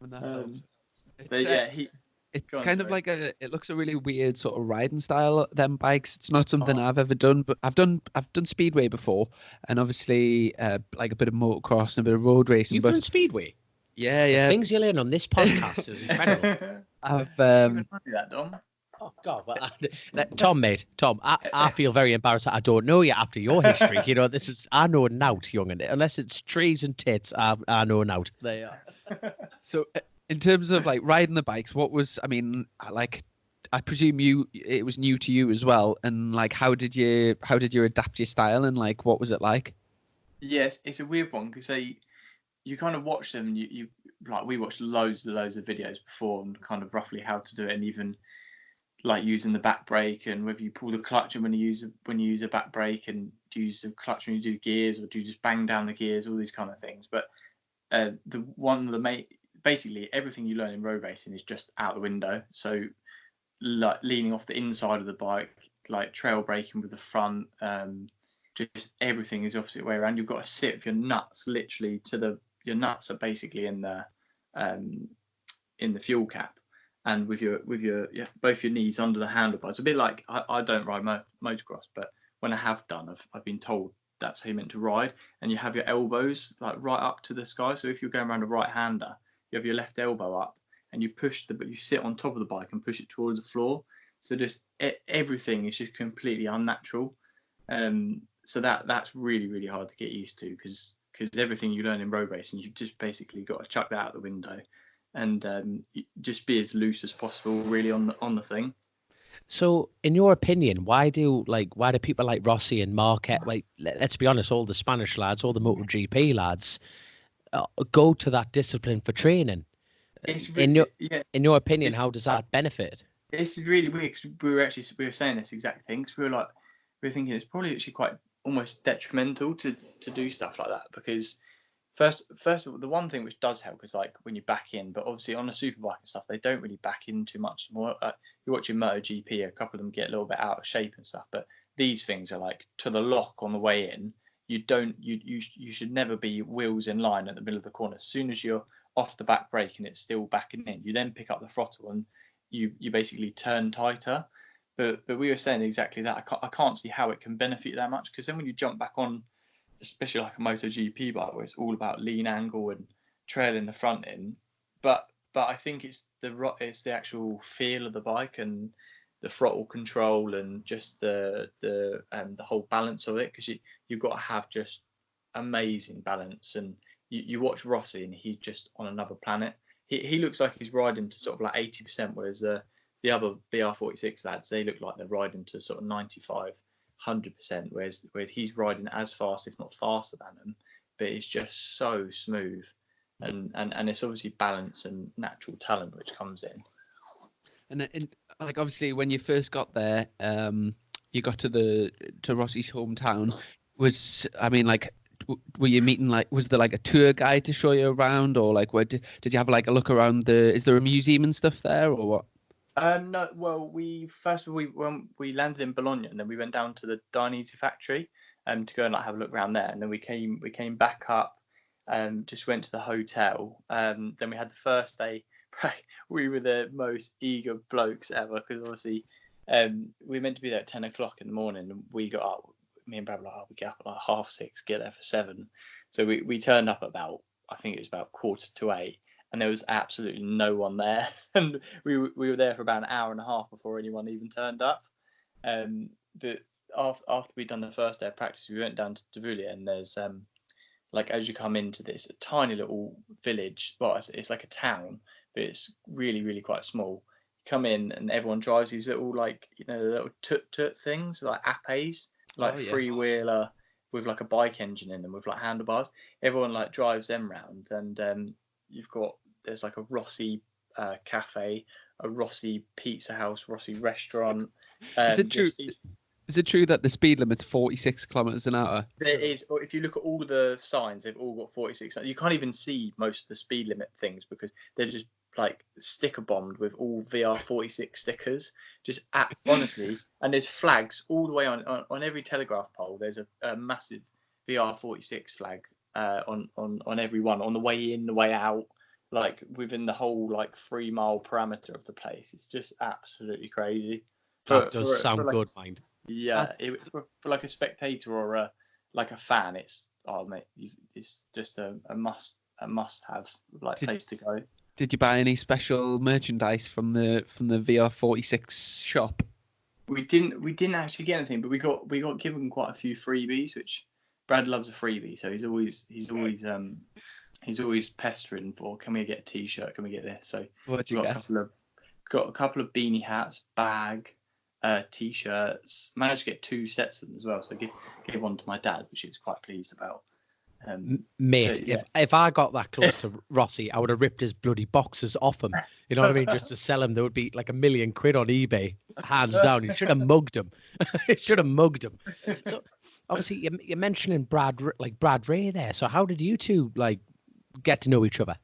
[SPEAKER 1] It's
[SPEAKER 3] But yeah, he.
[SPEAKER 1] it's
[SPEAKER 3] Go on,
[SPEAKER 1] kind of
[SPEAKER 3] sorry.
[SPEAKER 1] like it looks a really weird sort of riding style, them bikes. It's not something
[SPEAKER 3] Oh,
[SPEAKER 1] I've ever done, but I've done speedway before, and obviously like a bit of motocross and a bit of road racing.
[SPEAKER 2] You've
[SPEAKER 1] But
[SPEAKER 2] done speedway.
[SPEAKER 1] yeah,
[SPEAKER 2] The
[SPEAKER 1] yeah,
[SPEAKER 2] things you learn on this podcast is incredible.
[SPEAKER 1] I've
[SPEAKER 3] didn't even know that, Dom.
[SPEAKER 2] Oh God! Well, Tom, mate, Tom, I feel very embarrassed. I don't know you after your history. You know, I know nout, young'un. Unless it's trees and tits, I know nout. There you are.
[SPEAKER 1] so in terms of like riding the bikes, what was I mean, like I presume it was new to you as well, and like how did you adapt your style and like what was it like?
[SPEAKER 3] Yes, it's a weird one because you kind of watch them and you like we watched loads of videos before and kind of roughly how to do it and even like using the back brake and whether you pull the clutch and when you use a back brake and do you use the clutch when you do gears or do you just bang down the gears, all these kind of things. But the one of the main basically everything you learn in road racing is just out the window. So like leaning off the inside of the bike, like trail braking with the front, just everything is the opposite way around. You've got to sit with your nuts literally your nuts are basically um, in the fuel cap, and with your both your knees under the handlebars. A bit like I don't ride motocross, but when I have done, I've been told that's how you're meant to ride, and you have your elbows like right up to the sky. So if you're going around a right hander, you have your left elbow up, and you sit on top of the bike and push it towards the floor. So just everything is just completely unnatural. So that's really hard to get used to because everything you learn in road racing, you've just basically got to chuck that out the window and just be as loose as possible, really, on the thing.
[SPEAKER 2] So, in your opinion, why do people like Rossi and Marquette, like let's be honest, all the Spanish lads, all the MotoGP lads, go to that discipline for training?
[SPEAKER 3] It's
[SPEAKER 2] In your
[SPEAKER 3] yeah,
[SPEAKER 2] in your opinion,
[SPEAKER 3] it's
[SPEAKER 2] how does that benefit?
[SPEAKER 3] it's really weird because we were saying this exact thing because we were thinking it's probably actually quite almost detrimental to do stuff like that because first of all the one thing which does help is like when you back in, but obviously on a superbike and stuff they don't really back in too much anymore. You're watching MotoGP, a couple of them get a little bit out of shape and stuff, but these things are like to the lock on the way in. You don't you should never be wheels in line at the middle of the corner. As soon as you're off the back brake and it's still backing in, you then pick up the throttle and you basically turn tighter. But we were saying exactly that. I can't see how it can benefit you that much because then when you jump back on, especially like a MotoGP bike where it's all about lean angle and trailing the front in, but I think it's the actual feel of the bike and the throttle control and just the whole balance of it because you've got to have just amazing balance and you watch Rossi and he's just on another planet. He looks like he's riding to sort of like 80%, whereas the other VR46 lads they look like they're riding to sort of 95-100%, whereas he's riding as fast, if not faster than them. But it's just so smooth, and it's obviously balance and natural talent which comes in.
[SPEAKER 1] And like obviously when you first got there, you got to Rossi's hometown. I mean, like, were you meeting like, was there like a tour guide to show you around, or like, where did you have like a look around is there a museum and stuff there, or what?
[SPEAKER 3] No, well, when we landed in Bologna, and then we went down to the Dainese factory, to go and like have a look around there, and then we came back up, just went to the hotel. Then we had the first day. We were the most eager blokes ever, because obviously, we were meant to be there at 10 o'clock in the morning, and we got up. Me and Brad were like, oh, we get up at like 6:30, get there for 7. So we turned up about, I think it was about 7:45, and there was absolutely no one there. And we were there for about an hour and a half before anyone even turned up. But after we'd done the first day of practice, we went down to Tavullia, and there's like, as you come into this tiny little village, well, it's like a town, but it's really, really quite small. You come in, and everyone drives these little, like, little tut things, like apes, like
[SPEAKER 1] Oh yeah.
[SPEAKER 3] freewheeler with like a bike engine in them with like handlebars. Everyone like drives them round, and there's like a Rossi cafe, a Rossi pizza house, Rossi restaurant.
[SPEAKER 1] Is it true? Is it true that the speed limit's 46 kilometers an hour?
[SPEAKER 3] There is, or if you look at all the signs, they've all got 46. You can't even see most of the speed limit things because they're just like sticker bombed with all VR46 stickers. Honestly, and there's flags all the way on every telegraph pole. There's a massive VR46 flag on every one, on the way in, the way out, like within the whole like 3 mile parameter of the place. It's just absolutely crazy.
[SPEAKER 2] That does sound
[SPEAKER 3] like,
[SPEAKER 2] good, mind.
[SPEAKER 3] yeah, for like a spectator or a fan, it's just a must have, like, place to go.
[SPEAKER 1] Did you buy any special merchandise from the VR46 shop?
[SPEAKER 3] We didn't actually get anything, but we got given quite a few freebies, which Brad loves a freebie, so he's always pestering for, can we get a t-shirt, can we get this? So
[SPEAKER 1] What'd you get?
[SPEAKER 3] Got a couple of beanie hats, bag, t-shirts. Managed to get 2 sets of them as well, so I gave one to my dad, which he was quite pleased about.
[SPEAKER 2] Mate,
[SPEAKER 3] yeah.
[SPEAKER 2] if I got that close to Rossi, I would have ripped his bloody boxes off him. You know what I mean? Just to sell him, there would be like £1 million on eBay, hands down. You should have mugged him. You should have mugged him. So obviously, you're mentioning Brad Ray there. So how did you two like get to know each other?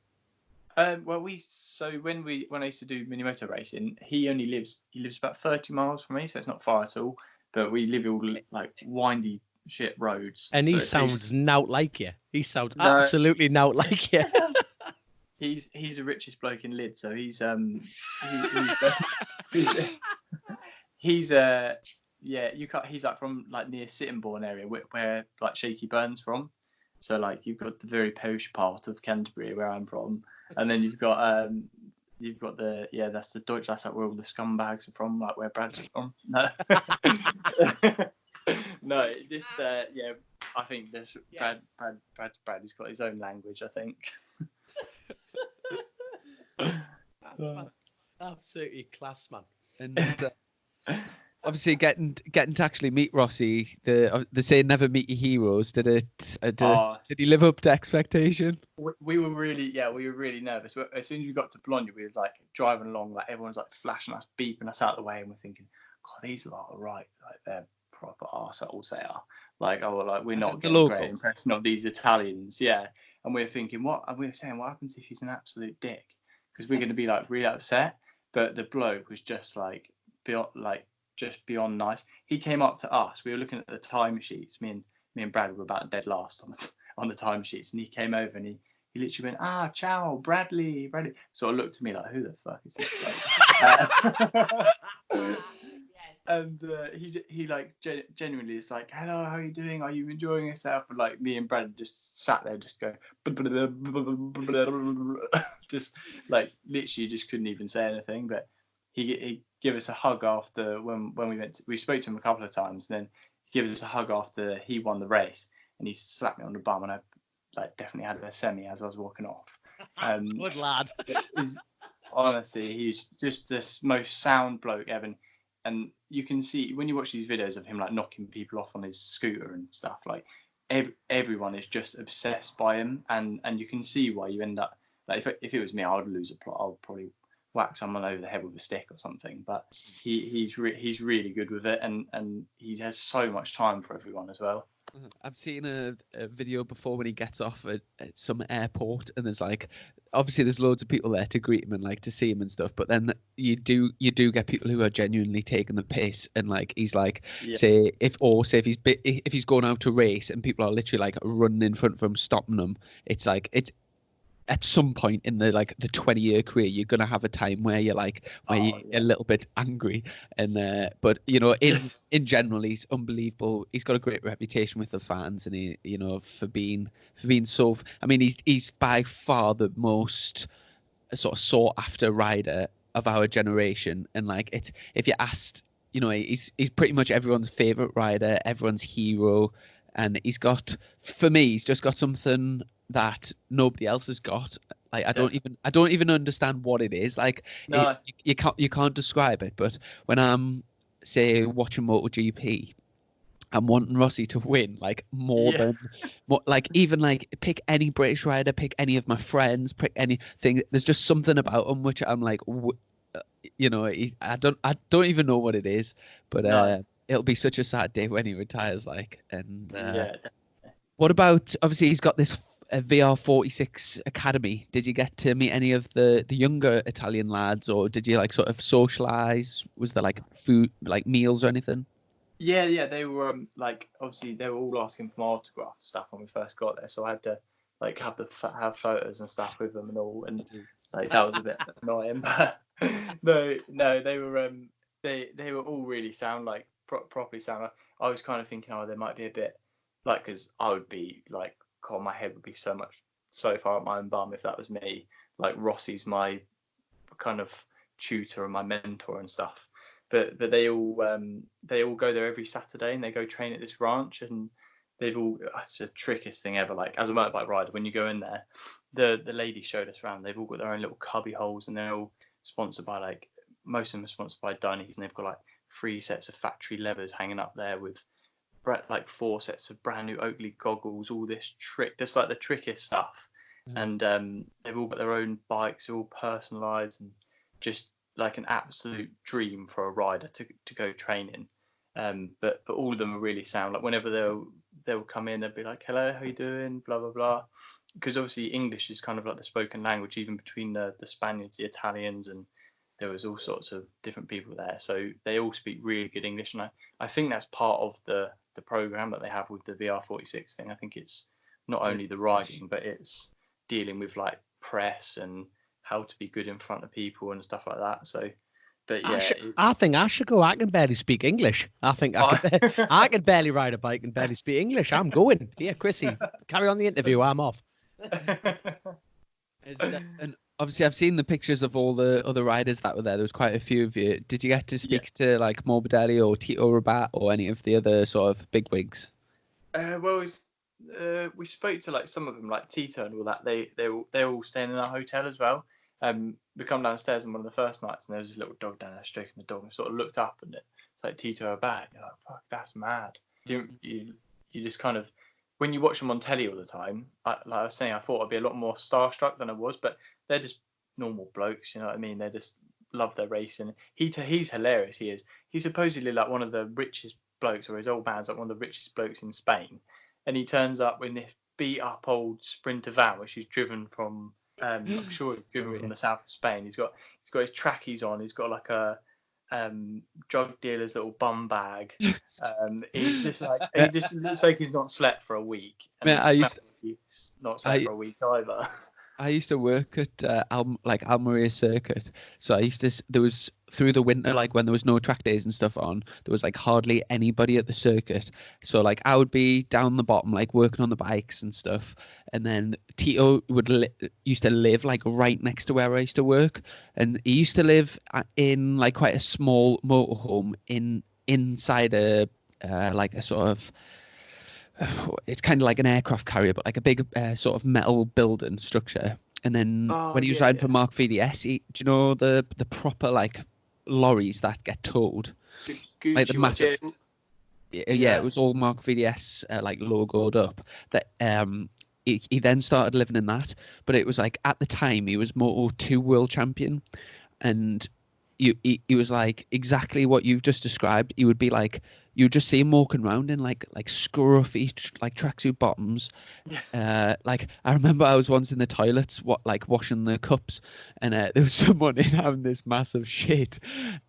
[SPEAKER 3] Well, when I used to do mini motor racing, he lives about 30 miles from me, so it's not far at all. But we live all like windy shit roads.
[SPEAKER 2] And he sounds nout like you. He sounds absolutely nout like you.
[SPEAKER 3] He's the richest bloke in Lyd, so he's like from like near Sittingbourne area where like Shaky Burn's from. So like you've got the very posh part of Canterbury where I'm from, and then you've got that's the Deutsch, that's like where all the scumbags are from, like where Brad's from. No. No, I think this Brad. He's got his own language, I think.
[SPEAKER 2] Absolutely class, man.
[SPEAKER 1] And obviously, getting to actually meet Rossi, they say never meet your heroes. Did he live up to expectation?
[SPEAKER 3] We were really nervous. As soon as we got to Bologna, we were like driving along, like everyone's like flashing us, beeping us out of the way, and we're thinking, God, these lot are right, like they're proper arseholes, they are. Like, we're not getting a great impression of these Italians, yeah. And we're thinking, and we were saying, what happens if he's an absolute dick? Because we're going to be like really upset. But the bloke was just like beyond nice. He came up to us. We were looking at the time sheets. Me and Brad were about dead last on the time sheets, and he came over and he literally went, ciao, Bradley. Sort of looked at me like, who the fuck is this bloke? And he like genuinely is like, hello, how are you doing? Are you enjoying yourself? And like me and Brad just sat there, just go, just like literally just couldn't even say anything. But he gave us a hug after when we spoke to him a couple of times. And then he gave us a hug after he won the race, and he slapped me on the bum, and I like definitely had a semi as I was walking off.
[SPEAKER 2] Good lad.
[SPEAKER 3] Honestly, he's just the most sound bloke ever. And you can see when you watch these videos of him like knocking people off on his scooter and stuff, like everyone is just obsessed by him, and you can see why you end up like if it was me, I would lose a plot. I'll probably whack someone over the head with a stick or something. But he's really good with it, and he has so much time for everyone as well.
[SPEAKER 1] I've seen a video before when he gets off at some airport, and there's like, obviously there's loads of people there to greet him and like to see him and stuff. But then you do get people who are genuinely taking the piss, and like he's like, say if he's going out to race and people are literally like running in front of him, stopping him, it's like it's. At some point in the 20-year career, you're gonna have a time where you're you're a little bit angry, and but in general, he's unbelievable. He's got a great reputation with the fans, and he for being so. I mean, he's by far the most sort of sought after rider of our generation, and like it, if you asked, he's pretty much everyone's favorite rider, everyone's hero, and he's just got something that nobody else has got. Like I don't even understand what it is. Like
[SPEAKER 3] No.
[SPEAKER 1] you can't describe it. But when I'm say watching MotoGP, I'm wanting Rossi to win like more even like pick any British rider, pick any of my friends, pick anything. There's just something about him which I'm like, I don't even know what it is, but it'll be such a sad day when he retires. What about, obviously he's got this VR46 Academy. Did you get to meet any of the younger Italian lads, or did you like sort of socialize? Was there like food, like meals or anything?
[SPEAKER 3] Yeah, they were obviously they were all asking for my autograph stuff when we first got there, so I had to like have photos and stuff with them and all, and like that was a bit annoying. But no, they were they were all really sound, like properly sound. I was kind of thinking, there might be a bit like, because I would be like, God, my head would be so far up my own bum if that was me. Like Rossi's my kind of tutor and my mentor and stuff. But they all go there every Saturday, and they go train at this ranch, and it's the trickiest thing ever. Like, as a motorbike rider, when you go in there, the lady showed us around. They've all got their own little cubby holes, and they're all sponsored by, like, most of them are sponsored by Dunnies, and they've got like 3 sets of factory levers hanging up there with like 4 sets of brand new Oakley goggles, all this just like the trickiest stuff. And they've all got their own bikes, they're all personalized, and just like an absolute dream for a rider to go training. But all of them are really sound. Like whenever they'll come in, they'll be like, "Hello, how you doing?" Blah blah blah. Because obviously English is kind of like the spoken language, even between the Spaniards, the Italians, and there was all sorts of different people there. So they all speak really good English, and I think that's part of the program that they have with the VR46 thing. I think it's not only the riding, but it's dealing with like press and how to be good in front of people and stuff like that. So, but yeah,
[SPEAKER 2] I think I should go. I can barely speak English. I think I can barely ride a bike and barely speak English. I'm going. Yeah, Chrissy, carry on the interview. I'm off.
[SPEAKER 1] And obviously, I've seen the pictures of all the other riders that were there. There was quite a few of you. Did you get to speak to like Morbidelli or Tito Rabat or any of the other sort of bigwigs?
[SPEAKER 3] Well, we spoke to like some of them, like Tito and all that. They're all staying in our hotel as well. We come downstairs on one of the first nights, and there was this little dog down there stroking the dog, and sort of looked up, and it's like Tito Rabat. You're like, fuck, that's mad. You just kind of, when you watch them on telly all the time, like I was saying, I thought I'd be a lot more starstruck than I was, but they're just normal blokes, you know what I mean? They just love their racing. He's hilarious. He's supposedly like one of the richest blokes, or his old man's like one of the richest blokes in Spain, and he turns up in this beat up old Sprinter van, which he's driven from. I'm sure he's driven from the south of Spain. He's got his trackies on. He's got like a drug dealer's little bum bag. He's just like, he just looks like he's not slept for a week. And he's not slept for a week either.
[SPEAKER 1] I used to work at Almeria Circuit, so there was through the winter, like when there was no track days and stuff on, there was like hardly anybody at the circuit. So like I would be down the bottom, like working on the bikes and stuff, and then Tito used to live like right next to where I used to work, and he used to live in like quite a small motorhome inside a like a sort of. It's kind of like an aircraft carrier, but like a big sort of metal building structure. And then when he was riding for Mark VDS, do you know the proper like lorries that get towed?
[SPEAKER 3] Gucci,
[SPEAKER 1] like the massive. Yeah, it was all Mark VDS like logoed up. That he then started living in that, but it was like at the time he was Moto2 world champion, and he was like exactly what you've just described. He would be like, you would just see him walking around in like scruffy like tracksuit bottoms. Like I remember I was once in the toilets, washing the cups, and there was someone in having this massive shit,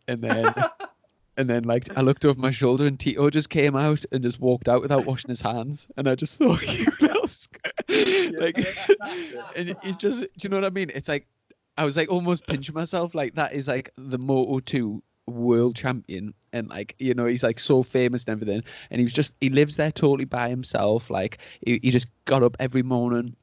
[SPEAKER 1] and then like I looked over my shoulder and Tito just came out and just walked out without washing his hands, and I just thought, you lost. Like, and it's just, do you know what I mean? It's like I was like almost pinching myself, like that is like the Moto2 world champion, and like, you know, he's like so famous and everything, and he lives there totally by himself. Like he just got up every morning,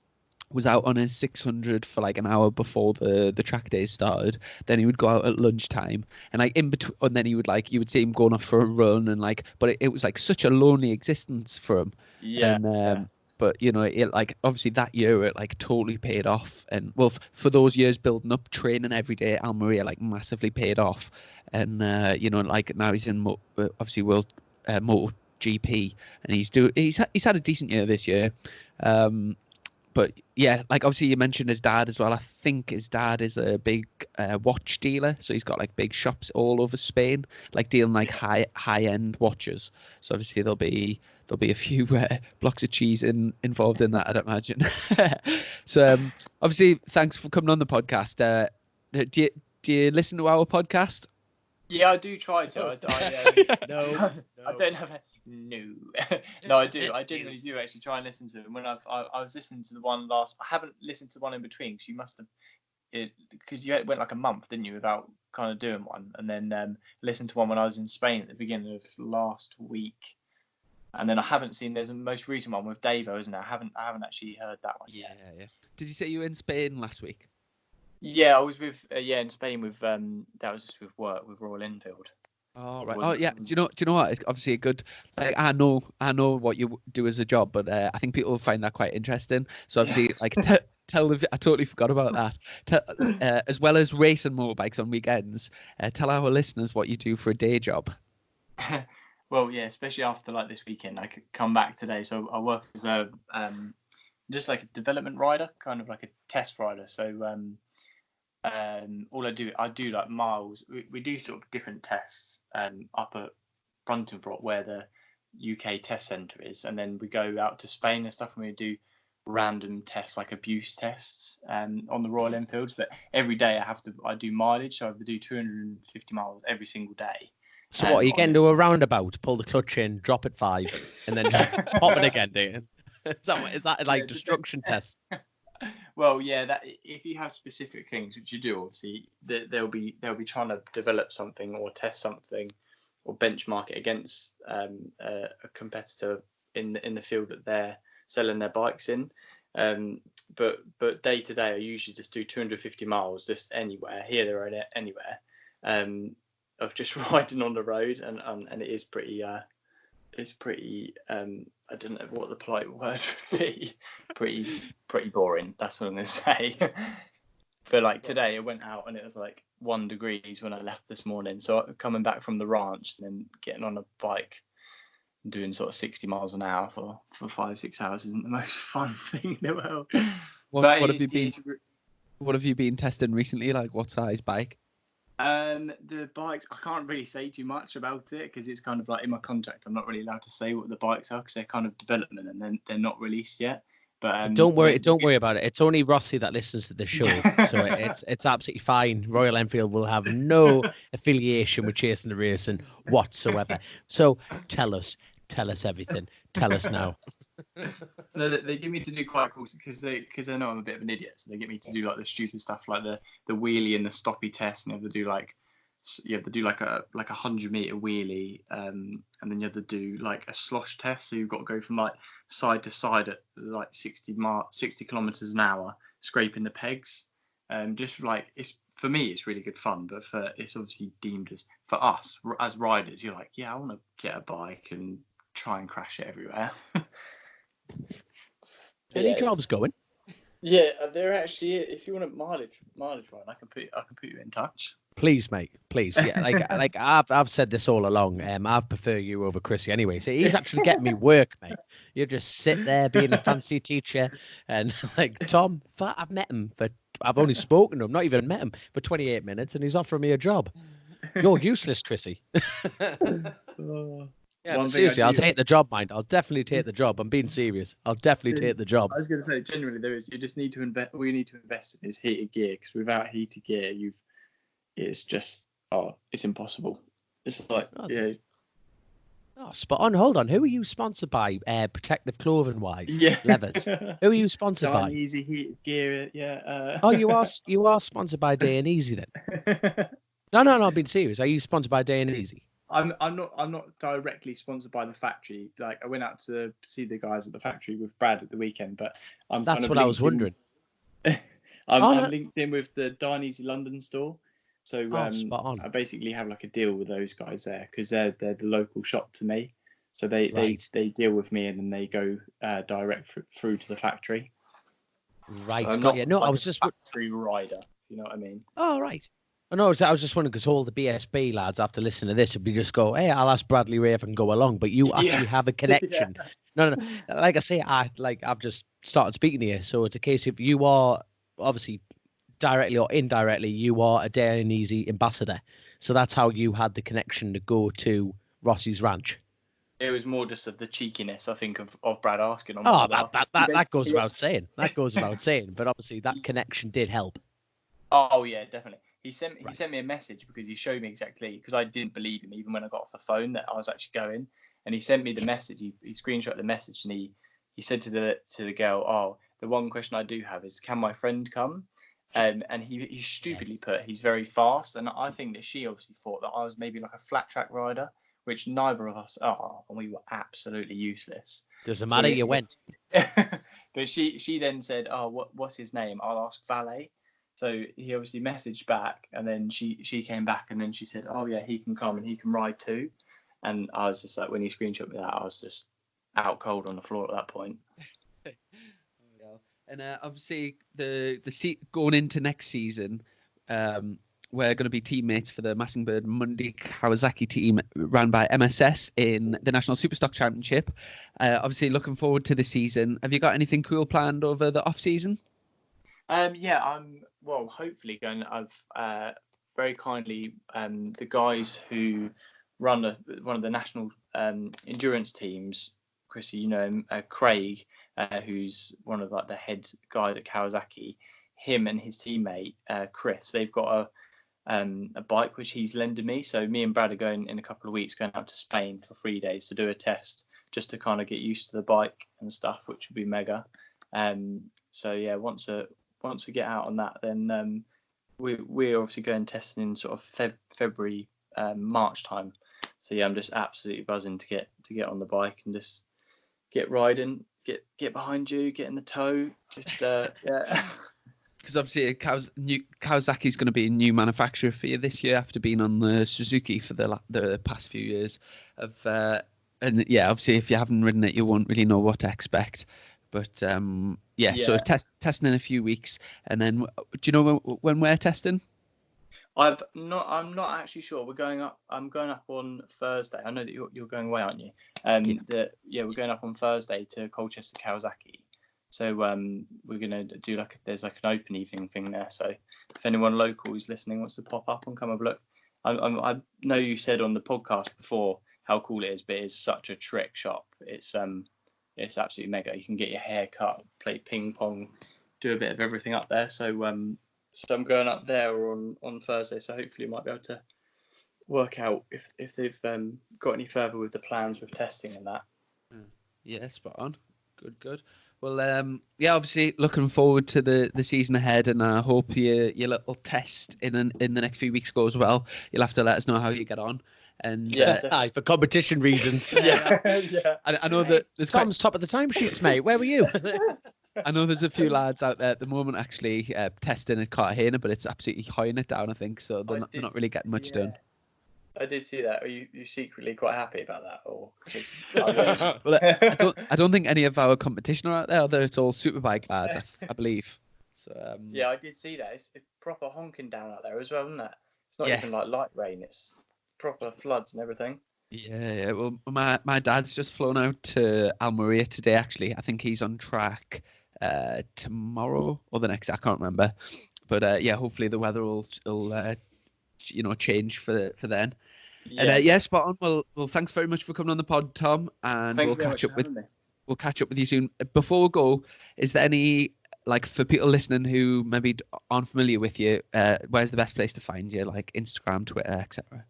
[SPEAKER 1] was out on his 600 for like an hour before the track days started. Then he would go out at lunchtime, and like in between, and then you would see him going off for a run, and like, but it was like such a lonely existence for him.
[SPEAKER 3] Yeah.
[SPEAKER 1] And but you know, it like obviously that year it like totally paid off, and well, for those years building up, training every day at Almeria like massively paid off, and you know, like now he's in obviously world Moto GP, and he's had a decent year this year. But yeah, like obviously you mentioned his dad as well. I think his dad is a big watch dealer, so he's got like big shops all over Spain, like dealing like high end watches. So obviously there'll be a few blocks of cheese involved in that, I'd imagine. So obviously, thanks for coming on the podcast. Do you listen to our podcast?
[SPEAKER 3] Yeah, I do try to.
[SPEAKER 2] No.
[SPEAKER 3] I don't have no. No, I do. I genuinely do actually try and listen to them. When I was listening to the one last, I haven't listened to the one in between because you must have because you went like a month, didn't you, without kind of doing one, and then listened to one when I was in Spain at the beginning of last week, and then I haven't seen. There's a most recent one with Davo, isn't there? I haven't actually heard that one yet.
[SPEAKER 1] Yeah. Did you say you were in Spain last week?
[SPEAKER 3] Yeah, I was with in Spain with that was just with work with Royal Enfield.
[SPEAKER 1] Oh right. Oh yeah. Do you know what? It's obviously a good. Like I know what you do as a job, but I think people will find that quite interesting. So obviously, like tell I totally forgot about that. As well as racing motorbikes on weekends, tell our listeners what you do for a day job.
[SPEAKER 3] Well, yeah, especially after like this weekend, I could come back today. So I work as a just like a development rider, kind of like a test rider. So all I do like miles. We do sort of different tests up at Bruntonfront where the UK test centre is, and then we go out to Spain and stuff, and we do random tests like abuse tests on the Royal Enfields. But every day I do mileage, so I have to do 250 miles every single day.
[SPEAKER 2] So what, you get into a roundabout, pull the clutch in, drop it 5, and then just pop it again, do you? Is that like destruction test?
[SPEAKER 3] Well, yeah. That if you have specific things, which you do, obviously, they'll be trying to develop something or test something or benchmark it against a competitor in the field that they're selling their bikes in. But day to day, I usually just do 250 miles, just anywhere, here, there, and anywhere, of just riding on the road, and it is pretty. It's pretty. I don't know what the polite word would be. Pretty boring. That's what I'm gonna say. But like today, I went out and it was like 1 degree when I left this morning. So coming back from the ranch and then getting on a bike, and doing sort of 60 miles an hour for 5-6 hours isn't the most fun thing in the world.
[SPEAKER 1] What have you been testing recently? Like what size bike?
[SPEAKER 3] The bikes, I can't really say too much about it because it's kind of like in my contract. I'm not really allowed to say what the bikes are because they're kind of development and then they're not released yet. But
[SPEAKER 2] don't worry about it. It's only Rossi that listens to the show, so it's absolutely fine. Royal Enfield will have no affiliation with Chasing the Racing whatsoever. So tell us everything. Tell us now.
[SPEAKER 3] No, they get me to do quite cool because they know I'm a bit of an idiot, so they get me to do like the stupid stuff like the wheelie and the stoppy test, and you have to do like a 100-meter wheelie, and then you have to do like a slosh test. So you've got to go from like side to side at like 60 kilometers an hour, scraping the pegs. Just like for me, it's really good fun, but it's obviously deemed as for us as riders, you're like, yeah, I want to get a bike and try and crash it everywhere.
[SPEAKER 2] Any jobs going?
[SPEAKER 3] Yeah, they're actually. If you want a mileage ride, I can put you in touch.
[SPEAKER 2] Please, mate. Please. Yeah, like I've said this all along. I prefer you over Chrissy anyway. So he's actually getting me work, mate. You just sit there being a fancy teacher, and like Tom, I've met him for I've only spoken to him, not even met him for 28 minutes, and he's offering me a job. You're useless, Chrissy. Yeah,
[SPEAKER 3] One
[SPEAKER 2] but
[SPEAKER 3] thing I
[SPEAKER 2] seriously, I'll
[SPEAKER 3] do-
[SPEAKER 2] take the job, mind. I'll definitely take the job. I'm being serious. I'll definitely take the job.
[SPEAKER 3] I was going to say, generally, you just need to invest. All you need to invest in is heated gear, because without heated gear, it's just, it's impossible. It's like,
[SPEAKER 2] Oh, spot on. Hold on. Who are you sponsored by? Protective clothing wise,
[SPEAKER 3] yeah,
[SPEAKER 2] Levers. Who are you sponsored
[SPEAKER 3] Darn
[SPEAKER 2] by?
[SPEAKER 3] easy heated gear, yeah.
[SPEAKER 2] Oh, you are sponsored by Day and Easy then. No, I'm being serious. Are you sponsored by Day and Easy?
[SPEAKER 3] I'm not directly sponsored by the factory. Like, I went out to see the guys at the factory with Brad at the weekend, but I'm
[SPEAKER 2] That's
[SPEAKER 3] kind of
[SPEAKER 2] what I was wondering.
[SPEAKER 3] I'm linked in with the Darn Easy London store, so
[SPEAKER 2] spot on.
[SPEAKER 3] I basically have like a deal with those guys there, because they're the local shop to me, so they deal with me, and then they go direct through to the factory.
[SPEAKER 2] Right,
[SPEAKER 3] so I'm
[SPEAKER 2] got
[SPEAKER 3] not
[SPEAKER 2] you. No,
[SPEAKER 3] like
[SPEAKER 2] I was
[SPEAKER 3] a
[SPEAKER 2] just
[SPEAKER 3] factory rider, if you know what I mean.
[SPEAKER 2] Oh, right. I know. I was just wondering because all the BSB lads, after listening to this, would be just go, "Hey, I'll ask Bradley Ray if I can go along." But you actually have a connection.
[SPEAKER 3] Yeah.
[SPEAKER 2] No. Like I say, I've just started speaking to you, so it's a case of you are obviously directly or indirectly you are a Day and Easy ambassador. So that's how you had the connection to go to Rossi's ranch.
[SPEAKER 3] It was more just of the cheekiness, I think, of Brad asking on my
[SPEAKER 2] Oh,
[SPEAKER 3] behalf.
[SPEAKER 2] that goes without saying. That goes without saying. But obviously, that connection did help.
[SPEAKER 3] Oh yeah, definitely. He sent
[SPEAKER 2] Right.
[SPEAKER 3] me a message, because he showed me exactly, because I didn't believe him even when I got off the phone that I was actually going, and he sent me the message. He screenshot the message, and he said to the girl, "Oh, the one question I do have is, can my friend come?" And he stupidly put, "He's very fast," and I think that she obviously thought that I was maybe like a flat track rider, which neither of us are, and we were absolutely useless.
[SPEAKER 2] Doesn't
[SPEAKER 3] So
[SPEAKER 2] matter. You went.
[SPEAKER 3] but she then said, "Oh, what's his name? I'll ask Valet." So he obviously messaged back, and then she came back, and then she said, "Oh yeah, he can come and he can ride too." And I was just like, when he screenshot me that, I was just out cold on the floor at that point.
[SPEAKER 1] And obviously, going into next season, we're going to be teammates for the Massingbird Monday Kawasaki team run by MSS in the National Superstock Championship. Obviously, looking forward to the season. Have you got anything cool planned over the off season?
[SPEAKER 3] Yeah, I'm hopefully going. I've very kindly the guys who run one of the national endurance teams, Chrissy, you know him, Craig, who's one of like the head guys at Kawasaki. Him and his teammate Chris, they've got a bike which he's lending me. So me and Brad are going in a couple of weeks, going out to Spain for 3 days to do a test, just to kind of get used to the bike and stuff, which would be mega. So yeah, once we get out on that, then we're obviously going testing in sort of February, March time. So yeah, I'm just absolutely buzzing to get on the bike and just get riding, get behind you, get in the tow, just yeah.
[SPEAKER 1] Because obviously Kawasaki's going to be a new manufacturer for you this year after being on the Suzuki for the past few years. And yeah, obviously if you haven't ridden it, you won't really know what to expect. But yeah, so testing in a few weeks, and then do you know when we're testing?
[SPEAKER 3] I'm not actually sure. I'm going up on Thursday. I know that you're going away, aren't you? We're going up on Thursday to Colchester Kawasaki. So we're gonna do there's an open evening thing there. So if anyone local who's listening wants to pop up and come have a look, I know you said on the podcast before how cool it is, but it's such a trick shop. It's absolutely mega. You can get your hair cut, play ping pong, do a bit of everything up there. So I'm going up there on Thursday. So hopefully I might be able to work out if they've got any further with the plans with testing and that.
[SPEAKER 1] Yeah, spot on. Good. Well, yeah, obviously looking forward to the season ahead, and I hope your little test in the next few weeks goes well. You'll have to let us know how you get on. And
[SPEAKER 2] aye, for competition reasons.
[SPEAKER 3] yeah.
[SPEAKER 1] I know that there's
[SPEAKER 2] Tom's top of the timesheets, mate. Where were you?
[SPEAKER 1] I know there's a few lads out there at the moment actually testing at Cartagena, but it's absolutely highing it down, I think. So they're not really getting much done.
[SPEAKER 3] I did see that. Are you secretly quite happy about that, or?
[SPEAKER 1] Well, I don't think any of our competition are out there. Although it's all superbike lads, I believe. So
[SPEAKER 3] yeah, I did see that. It's proper honking down out there as well, isn't it? It's not even like light rain. It's proper floods and everything.
[SPEAKER 1] Yeah. Well, my dad's just flown out to Almeria today. Actually, I think he's on track tomorrow or the next. I can't remember. But yeah, hopefully the weather will change for then.
[SPEAKER 3] Yeah.
[SPEAKER 1] And yeah, spot on. Well, thanks very much for coming on the pod, Tom, and
[SPEAKER 3] Thank
[SPEAKER 1] we'll
[SPEAKER 3] you very
[SPEAKER 1] catch
[SPEAKER 3] much
[SPEAKER 1] up
[SPEAKER 3] for
[SPEAKER 1] with
[SPEAKER 3] having me.
[SPEAKER 1] we'll catch up with you soon. Before we go, is there any, like, for people listening who maybe aren't familiar with you, where's the best place to find you, like Instagram, Twitter, etc.?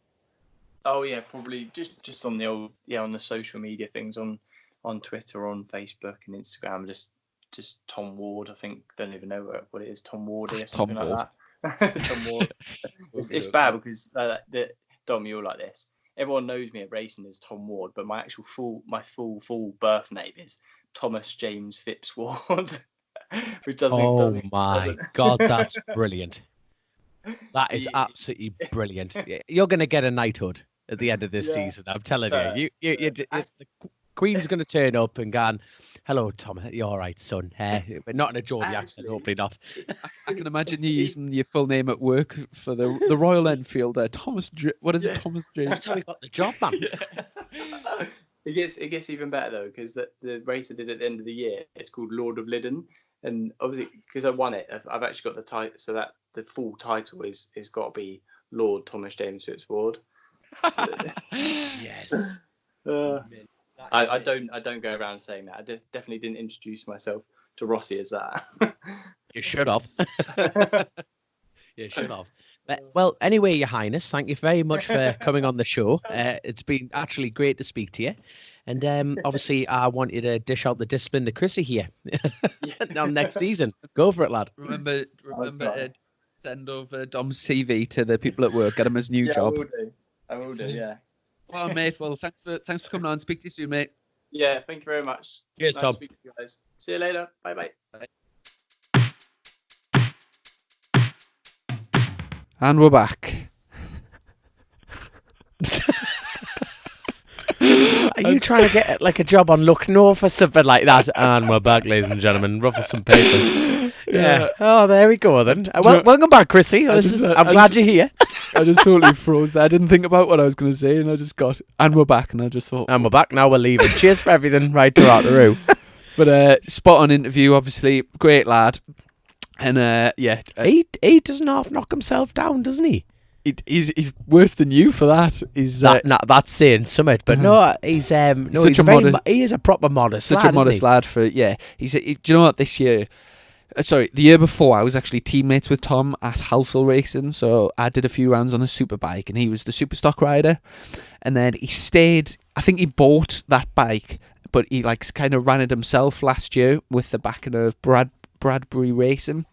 [SPEAKER 3] Oh yeah, probably just on the old on the social media things on Twitter, on Facebook and Instagram. Just Tom Ward. I think don't even know what it is. Tom Wardy or something
[SPEAKER 1] Tom Ward.
[SPEAKER 3] like that. Tom Ward. It's bad because Dom, you're like this. Everyone knows me at racing as Tom Ward, but my full birth name is Thomas James Phipps Ward, which doesn't.
[SPEAKER 2] My God, that's brilliant. That is absolutely brilliant. You're going to get a knighthood at the end of this season. I'm telling you. The Queen's going to turn up and go, "Hello, Tom. You're all right, son." But not in a Geordie accent. Hopefully not.
[SPEAKER 1] I can imagine you using your full name at work for the Royal Enfield. Thomas. What is it, Thomas James?
[SPEAKER 2] That's how we got the job, man.
[SPEAKER 3] It gets even better though, because the race I did at the end of the year, it's called Lord of Liddon, and obviously because I won it, I've actually got the title, so that the full title is got to be Lord Thomas James Phipps Ward. So,
[SPEAKER 2] Yes.
[SPEAKER 3] I don't go around saying that. I definitely didn't introduce myself to Rossi as that.
[SPEAKER 2] You should have. You should have. Well, anyway, Your Highness, thank you very much for coming on the show. It's been actually great to speak to you. And obviously, I want you to dish out the discipline to Chrissy here on next season. Go for it, lad.
[SPEAKER 1] Remember to send over Dom's CV to the people at work. Get him his new job.
[SPEAKER 3] I will do. Yeah.
[SPEAKER 1] Well, mate. Well, thanks for coming on. Speak to you soon, mate.
[SPEAKER 3] Yeah. Thank you very much.
[SPEAKER 2] Cheers,
[SPEAKER 3] nice
[SPEAKER 2] Tom.
[SPEAKER 3] To speak to you guys. See you later. Bye.
[SPEAKER 1] And we're back.
[SPEAKER 2] Are you trying to get like a job on Look North or something like that? And we're back, ladies and gentlemen. Ruffle some papers. Yeah. Oh, there we go then. Welcome back, Chrissy. I'm glad you're here.
[SPEAKER 1] I just totally froze there. I didn't think about what I was going to say, and I just got, and we're back, and I just thought...
[SPEAKER 2] And we're back, now we're leaving. Cheers for everything, right to out the room.
[SPEAKER 1] But spot on interview, obviously. Great lad. And yeah.
[SPEAKER 2] He doesn't half knock himself down, doesn't he?
[SPEAKER 1] He's worse than you for that. He's
[SPEAKER 2] that's saying something, but no, he's he is a proper modest lad.
[SPEAKER 1] Such a modest lad for, do you know what, this year... the year before, I was actually teammates with Tom at Halsall Racing, so I did a few rounds on a superbike, and he was the super stock rider. And then he stayed. I think he bought that bike, but he kind of ran it himself last year with the backing of Bradbury Racing.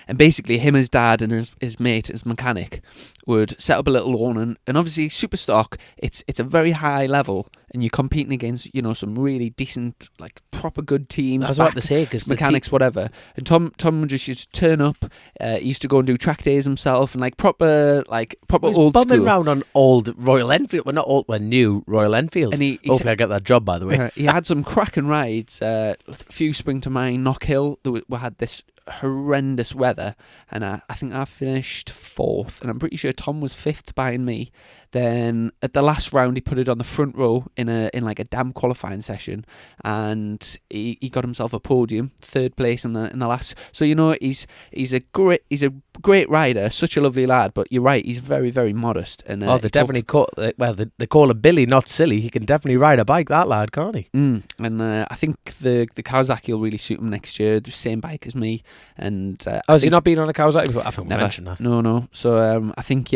[SPEAKER 1] And basically, him, his dad, and his mate, his mechanic, would set up a little lawn, and obviously, super stock. It's a very high level, and you're competing against some really decent, proper good teams.
[SPEAKER 2] I was about to say, because
[SPEAKER 1] mechanics, whatever. And Tom just used to turn up. He used to go and do track days himself, and proper old
[SPEAKER 2] bumming
[SPEAKER 1] school.
[SPEAKER 2] Around on old Royal Enfield, well, not old, well, new Royal Enfields. And hopefully, I get that job, by the way.
[SPEAKER 1] He had some cracking rides. A few spring to mind. Knock Hill. We had this horrendous weather, and I think I finished 4th, and I'm pretty sure Tom was 5th behind me. Then at the last round, he put it on the front row in a damn qualifying session, and he got himself a podium, 3rd place in the last. So he's a great rider, such a lovely lad. But you're right, he's very, very modest. And
[SPEAKER 2] they definitely they call him Billy, not silly. He can definitely ride a bike, that lad, can't he?
[SPEAKER 1] And I think the Kawasaki will really suit him next year. The same bike as me. And
[SPEAKER 2] has he not been on a Kawasaki before? I think
[SPEAKER 1] never
[SPEAKER 2] mentioned that.
[SPEAKER 1] No. So I think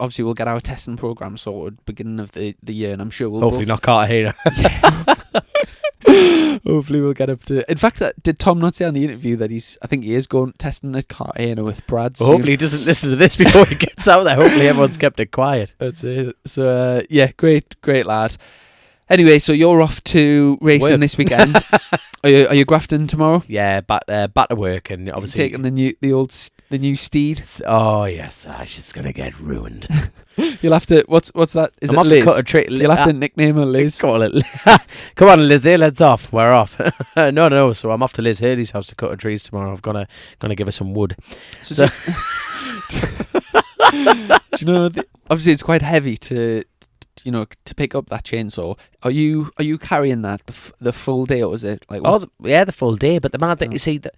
[SPEAKER 1] obviously we'll get our testing program sorted beginning of the year, and I'm sure we'll
[SPEAKER 2] hopefully not Cartagena.
[SPEAKER 1] Hopefully we'll get up to. In fact, did Tom not say on the interview that I think he is going testing at Cartagena with Brad?
[SPEAKER 2] Well, hopefully he doesn't listen to this before he gets out there. Hopefully everyone's kept it quiet.
[SPEAKER 1] That's it. So great lad. Anyway, so you're off to racing this weekend. Are you grafting tomorrow?
[SPEAKER 2] Yeah, back to work, and obviously
[SPEAKER 1] taking the new steed.
[SPEAKER 2] Oh yes, she's gonna get ruined.
[SPEAKER 1] You'll have to. What's that? Is it Liz? You'll have to nickname her Liz.
[SPEAKER 2] Call it. Come on, Liz. There, let's off. We're off. No. So I'm off to Liz Hurley's house to cut her trees tomorrow. I'm gonna give her some wood. So
[SPEAKER 1] do you know? Obviously, it's quite heavy to pick up that chainsaw. Are you carrying that the full day, or is it like what?
[SPEAKER 2] the full day? But the mad thing, you see, that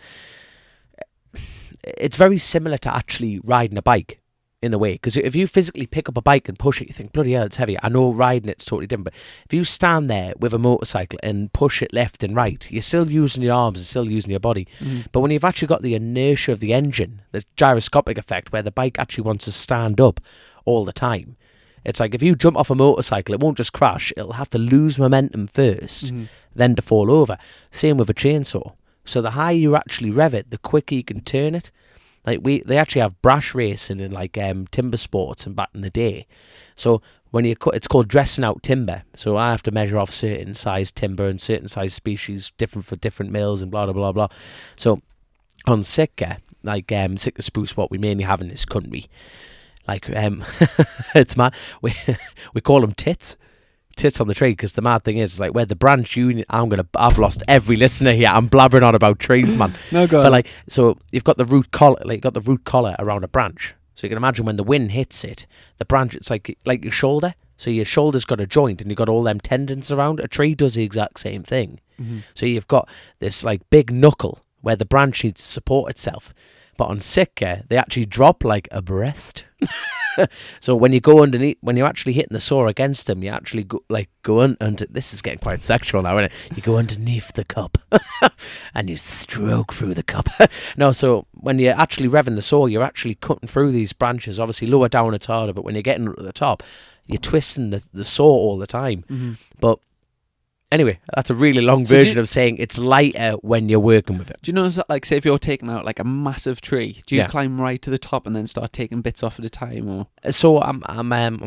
[SPEAKER 2] it's very similar to actually riding a bike in a way, because if you physically pick up a bike and push it, you think, bloody hell, it's heavy. I know riding it's totally different, but if you stand there with a motorcycle and push it left and right, you're still using your arms and still using your body. But when you've actually got the inertia of the engine, the gyroscopic effect where the bike actually wants to stand up all the time, it's like if you jump off a motorcycle, it won't just crash, it'll have to lose momentum first, then to fall over. Same with a chainsaw. So the higher you actually rev it, the quicker you can turn it. Like they actually have brash racing in like timber sports and back in the day. So when you cut, it's called dressing out timber. So I have to measure off certain size timber and certain size species, different for different mills and blah blah blah blah. So on Sitka, like Sitka spruce, what we mainly have in this country, like it's mad. We call them tits on the tree, because the mad thing is, like, where the branch unit, I've lost every listener here. I'm blabbering on about trees, man.
[SPEAKER 1] No, go on.
[SPEAKER 2] But like, so you've got the root collar, around a branch. So you can imagine when the wind hits it, the branch, it's like your shoulder. So your shoulder's got a joint and you've got all them tendons around. A tree does the exact same thing. So you've got this like big knuckle where the branch needs to support itself. But on Sitka, they actually drop like a breast. So when you go underneath, when you're actually hitting the saw against them, you actually go under. This is getting quite sexual now, isn't it? You go underneath the cup and you stroke through the cup. No, so when you're actually revving the saw, you're actually cutting through these branches. Obviously, lower down it's harder, but when you're getting to the top, you're twisting the saw all the time. But anyway, that's a really long version of saying it's lighter when you're working with it.
[SPEAKER 1] Do you notice that, like, say if you're taking out like a massive tree, do you climb right to the top and then start taking bits off at a time, or?
[SPEAKER 2] So I'm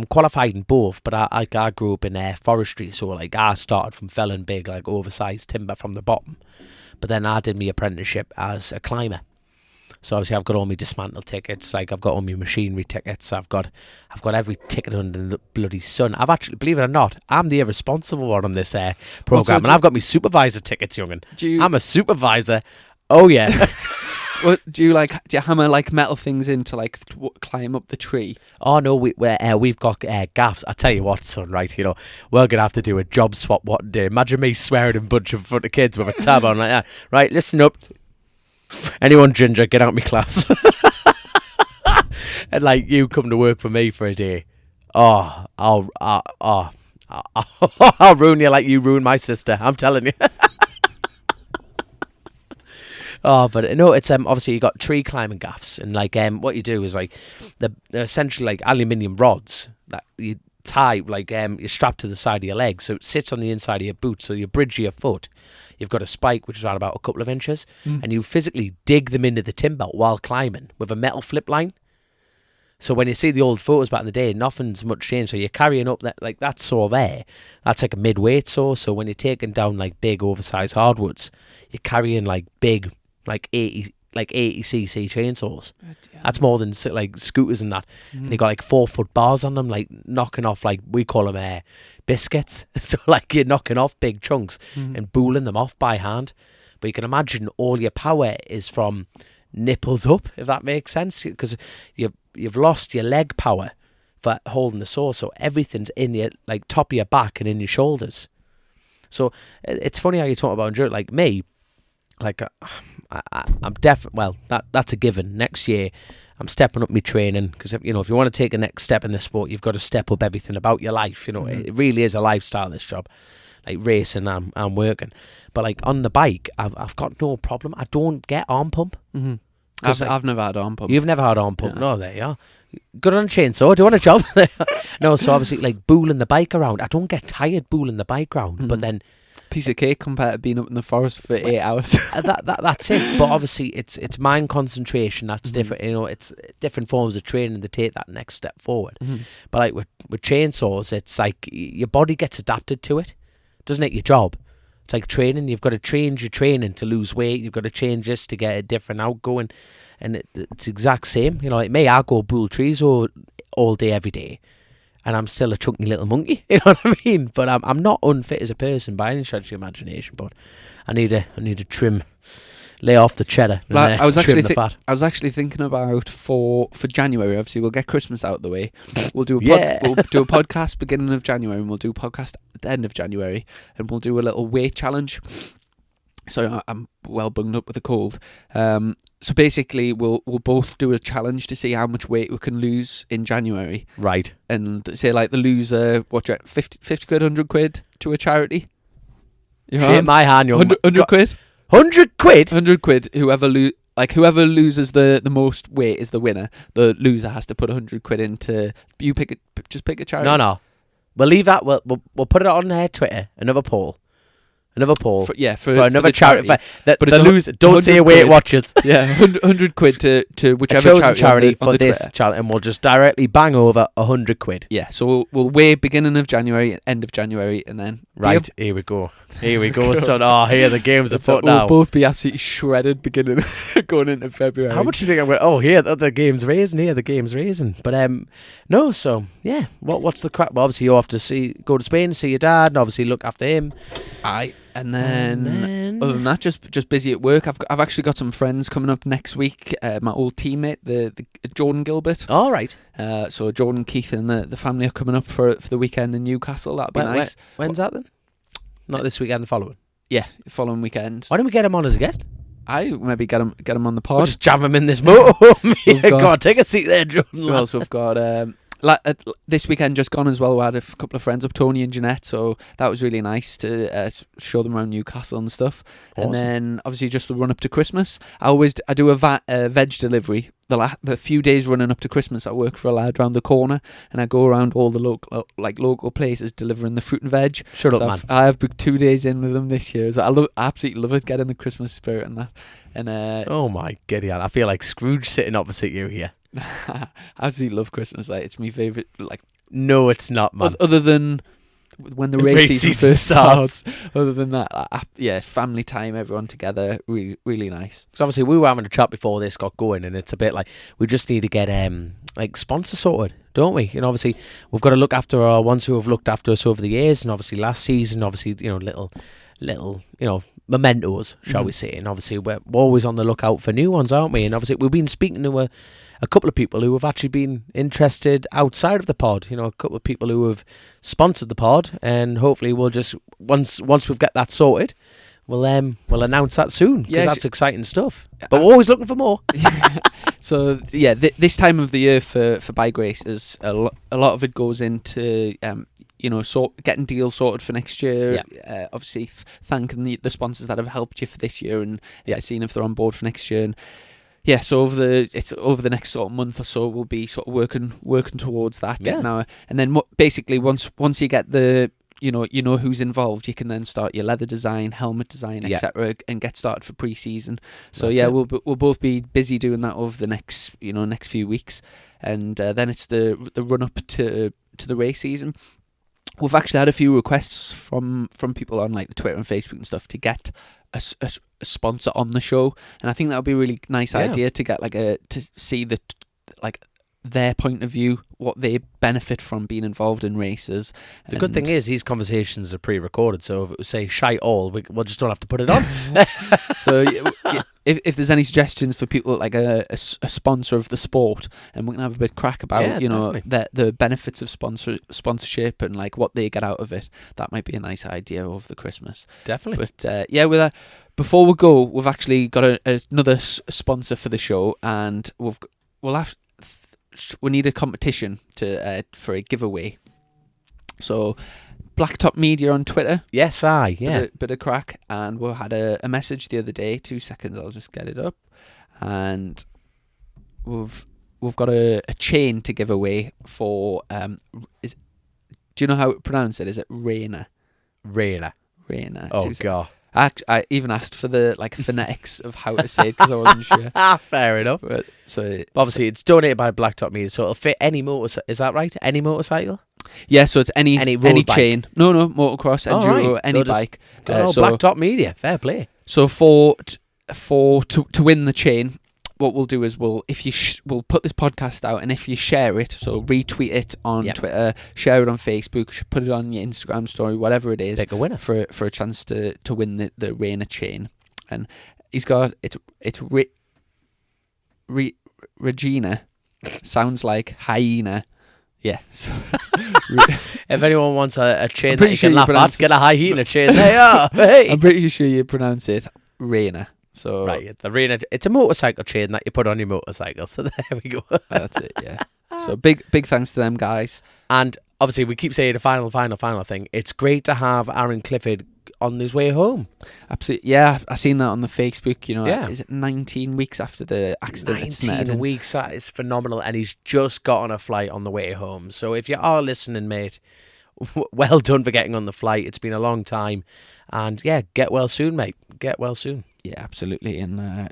[SPEAKER 2] qualified in both, but I grew up in forestry, so like I started from felling big, like oversized timber from the bottom, but then I did my apprenticeship as a climber. So obviously I've got all my dismantle tickets, like I've got all my machinery tickets, I've got every ticket under the bloody sun. I've actually, believe it or not, I'm the irresponsible one on this program, and I've got my supervisor tickets, young'un. I'm a supervisor. Oh yeah.
[SPEAKER 1] Do you hammer like metal things in to like climb up the tree?
[SPEAKER 2] Oh no, we've got gaffs. I tell you what, son, right? You know, we're gonna have to do a job swap one day. Imagine me swearing in bunch in front of kids with a tab on like that. Right, listen up. Anyone ginger, get out of my class. And like, you come to work for me for a day. I'll ruin you like you ruined my sister. I'm telling you. But no, it's obviously you got tree climbing gaffs, and like what you do is like they're essentially like aluminium rods that you tie, like you strap to the side of your leg, so it sits on the inside of your boot, so you bridge your foot. You've got a spike which is around about a couple of inches, and you physically dig them into the timber while climbing with a metal flip line. So when you see the old photos back in the day, nothing's much changed. So you're carrying up that saw there. That's like a mid-weight saw. So when you're taking down like big oversized hardwoods, you're carrying like big, like 80 cc chainsaws. That's more than like scooters and that. And they got like 4-foot bars on them, like knocking off, like we call them biscuits. So like you're knocking off big chunks and booling them off by hand. But you can imagine all your power is from nipples up, if that makes sense, because you've lost your leg power for holding the saw. So everything's in your like top of your back and in your shoulders. So it's funny how you talk about endurance. Like me, like I'm definitely, well, that's a given. Next year I'm stepping up my training, because if you want to take a next step in the sport, you've got to step up everything about your life. It really is a lifestyle, this job, like racing and working. But like on the bike, I've got no problem. I don't get arm pump.
[SPEAKER 1] I've never had arm pump.
[SPEAKER 2] You've never had arm pump? Yeah. No, there you are. Good on a chainsaw. Do you want a job? No, so obviously like booling the bike around, I don't get tired booling the bike around, but then
[SPEAKER 1] piece of cake compared to being up in the forest for 8 hours.
[SPEAKER 2] That's it. But obviously it's mind concentration that's different. It's different forms of training to take that next step forward. But like with chainsaws, it's like your body gets adapted to it, doesn't it? Your job, it's like training. You've got to change your training to lose weight. You've got to change this to get a different outgoing, and it's the exact same. Like me, I go bull trees all day every day, and I'm still a chunky little monkey, you know what I mean? But I'm not unfit as a person by any stretch of the imagination. But I need to trim, lay off the cheddar, and
[SPEAKER 1] I was
[SPEAKER 2] trim the fat.
[SPEAKER 1] I was actually thinking about for January. Obviously, we'll get Christmas out of the way. We'll do we'll do a podcast beginning of January, and we'll do a podcast at the end of January, and we'll do a little weight challenge. So I'm well bunged up with a cold. So basically, we'll both do a challenge to see how much weight we can lose in January.
[SPEAKER 2] Right.
[SPEAKER 1] And say like the loser, 50 quid, 100 quid to a charity.
[SPEAKER 2] Shake my hand, young
[SPEAKER 1] 100 quid.
[SPEAKER 2] 100 quid?
[SPEAKER 1] 100 quid. Whoever loses the most weight is the winner. The loser has to put 100 quid into. You just pick a charity.
[SPEAKER 2] No. We'll leave that. We'll put it on Twitter. Another poll. For another charity. The loser. Don't say Weight Watchers.
[SPEAKER 1] Yeah, 100 quid to whichever charity
[SPEAKER 2] for this challenge, and we'll just directly bang over 100 quid.
[SPEAKER 1] Yeah, so we'll weigh beginning of January, end of January, and then
[SPEAKER 2] right. Here we go, son. Oh, here the games are put now.
[SPEAKER 1] We'll both be absolutely shredded beginning going into February.
[SPEAKER 2] How much do you think I'm going? Oh, here the game's raising. Here the game's raising. But no. So yeah, what's the crap? Well, obviously you have to go to Spain, see your dad, and obviously look after him.
[SPEAKER 1] And then other than that, just busy at work. I've actually got some friends coming up next week. My old teammate, the Jordan Gilbert.
[SPEAKER 2] All right.
[SPEAKER 1] So Jordan, Keith, and the family are coming up for the weekend in Newcastle. That'd be nice.
[SPEAKER 2] When's that then? Not this weekend, the following.
[SPEAKER 1] Yeah, following weekend.
[SPEAKER 2] Why don't we get him on as a guest?
[SPEAKER 1] I maybe get him on the pod.
[SPEAKER 2] We'll just jam him in this motorhome. Go on, take a seat there, Jordan.
[SPEAKER 1] Who else we've got? This weekend just gone as well, we had a couple of friends up, Tony and Jeanette, so that was really nice to show them around Newcastle and stuff. Awesome. And then obviously just the run up to Christmas, I do a veg delivery. The few days running up to Christmas, I work for a lad around the corner, and I go around all the local places delivering the fruit and veg.
[SPEAKER 2] Shut up, man.
[SPEAKER 1] I've booked 2 days in with them this year, so I absolutely love it, getting the Christmas spirit and that. And
[SPEAKER 2] oh my Gideon, I feel like Scrooge sitting opposite you here.
[SPEAKER 1] I absolutely love Christmas. It's my favourite.
[SPEAKER 2] No, it's not, man.
[SPEAKER 1] Other than when the race season first starts. Other than that, family time, everyone together, really, really nice.
[SPEAKER 2] So obviously we were having a chat before this got going, and it's a bit like we just need to get sponsors sorted, don't we? You know, obviously we've got to look after our ones who have looked after us over the years, and obviously last season, obviously little mementos, shall we say? And obviously we're always on the lookout for new ones, aren't we? And obviously we've been speaking to a couple of people who have actually been interested outside of the pod. You know, a couple of people who have sponsored the pod, and hopefully we'll just once we've got that sorted, we'll announce that soon, because that's exciting stuff. But we're always looking for more.
[SPEAKER 1] So yeah, this time of the year for Bike Races, a lot of it goes into getting deals sorted for next year. Yeah. Obviously thanking the sponsors that have helped you for this year, and seeing if they're on board for next year. And yeah, so over the next sort of month or so, we'll be sort of working towards that. Yeah. And then basically once you get the you know who's involved, you can then start your leather design, helmet design, etc., and get started for pre-season. So we'll both be busy doing that over the next few weeks, and then it's the run up to the race season. We've actually had a few requests from people on the Twitter and Facebook and stuff to get a sponsor on the show, and I think that would be a really nice idea to get to see their point of view, what they benefit from being involved in races.
[SPEAKER 2] The good thing is these conversations are pre-recorded, so if it was say shite all, we'll just don't have to put it on.
[SPEAKER 1] So if there's any suggestions for people a sponsor of the sport, and we can have a bit crack about the benefits of sponsorship and what they get out of it, that might be a nice idea over the Christmas.
[SPEAKER 2] Definitely.
[SPEAKER 1] But with that, before we go, we've actually got another sponsor for the show, and we need a competition for a giveaway. So Blacktop Media on Twitter.
[SPEAKER 2] Yes,
[SPEAKER 1] bit of crack, and we had a message the other day. 2 seconds, I'll just get it up, and we've got a chain to give away for. Do you know how to pronounce it? Is it Rainer?
[SPEAKER 2] Rainer. Oh God.
[SPEAKER 1] I even asked for the phonetics of how to say it because I wasn't sure.
[SPEAKER 2] Fair enough.
[SPEAKER 1] But
[SPEAKER 2] obviously it's donated by Blacktop Media, so it'll fit any motorcycle. Is that right? Any motorcycle?
[SPEAKER 1] Yeah, so it's any chain.
[SPEAKER 2] Bike.
[SPEAKER 1] No, motocross, enduro, any bike.
[SPEAKER 2] Blacktop Media, fair play.
[SPEAKER 1] So to win the chain, what we'll do is we'll put this podcast out, and if you share it, so retweet it on Twitter, share it on Facebook, put it on your Instagram story, whatever it is,
[SPEAKER 2] pick a winner
[SPEAKER 1] for a chance to win the Rainer chain. And he's got it's Regina, sounds like hyena. Yeah. So
[SPEAKER 2] if anyone wants a chain that you can laugh at, get a hyena chain. They are.
[SPEAKER 1] Hey. I'm pretty sure you pronounce it Rainer. So
[SPEAKER 2] Right, the Rainer. It's a motorcycle chain that you put on your motorcycle. So there we go.
[SPEAKER 1] that's it. Yeah. So big thanks to them guys.
[SPEAKER 2] And obviously, we keep saying the final thing. It's great to have Aaron Clifford on his way home.
[SPEAKER 1] Absolutely. Yeah, I seen that on the Facebook.
[SPEAKER 2] Yeah.
[SPEAKER 1] Is it 19 weeks after the accident?
[SPEAKER 2] 19 weeks. That is phenomenal. And he's just got on a flight on the way home. So if you are listening, mate, well done for getting on the flight. It's been a long time. And yeah, get well soon, mate. Get well soon.
[SPEAKER 1] Yeah, absolutely. And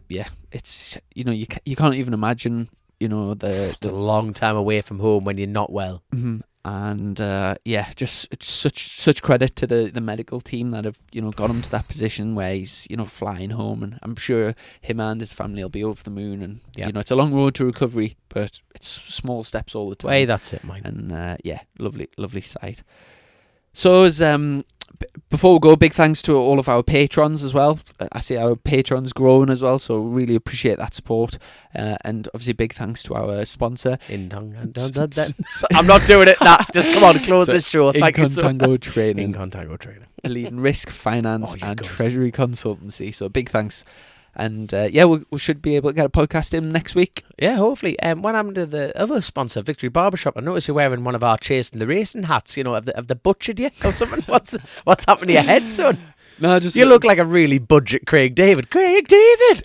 [SPEAKER 1] it's you can't even imagine
[SPEAKER 2] It's a long time away from home when you're not well.
[SPEAKER 1] Mhm. And just it's such credit to the medical team that have got him to that position where he's flying home, and I'm sure him and his family will be over the moon. And it's a long road to recovery, but it's small steps all the time.
[SPEAKER 2] Hey, that's it, mate.
[SPEAKER 1] And lovely sight. So as before we go, big thanks to all of our patrons as well. I see our patrons growing as well, so really appreciate that support. And obviously big thanks to our sponsor.
[SPEAKER 2] I'm not doing it. Nah, just come on, close this show. Thank you so
[SPEAKER 1] Tango Training.
[SPEAKER 2] Incon Tango Training.
[SPEAKER 1] A leading risk, finance and
[SPEAKER 2] good.
[SPEAKER 1] treasury consultancy. So big thanks. And we should be able to get a podcast in next week.
[SPEAKER 2] Yeah, hopefully. What happened to the other sponsor, Victory Barbershop? I noticed you're wearing one of our Chasing the Racing hats. Have they butchered you or something? What's happened to your head, son?
[SPEAKER 1] No, just
[SPEAKER 2] you look like a really budget Craig David. Craig David.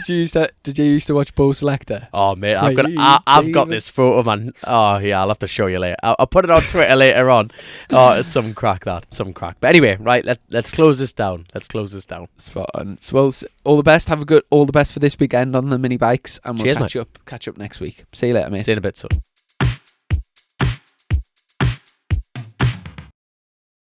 [SPEAKER 1] Did you used to watch Bo Selector?
[SPEAKER 2] Oh mate, I've got this photo, man. Oh yeah, I'll have to show you later. I'll put it on Twitter later on. Oh, it's some crack. But anyway, right, let's close this down.
[SPEAKER 1] Spot on. So, well, all the best for this weekend on the mini bikes, and we'll
[SPEAKER 2] Cheers,
[SPEAKER 1] catch up next week. See you later, mate.
[SPEAKER 2] See you in a bit, son.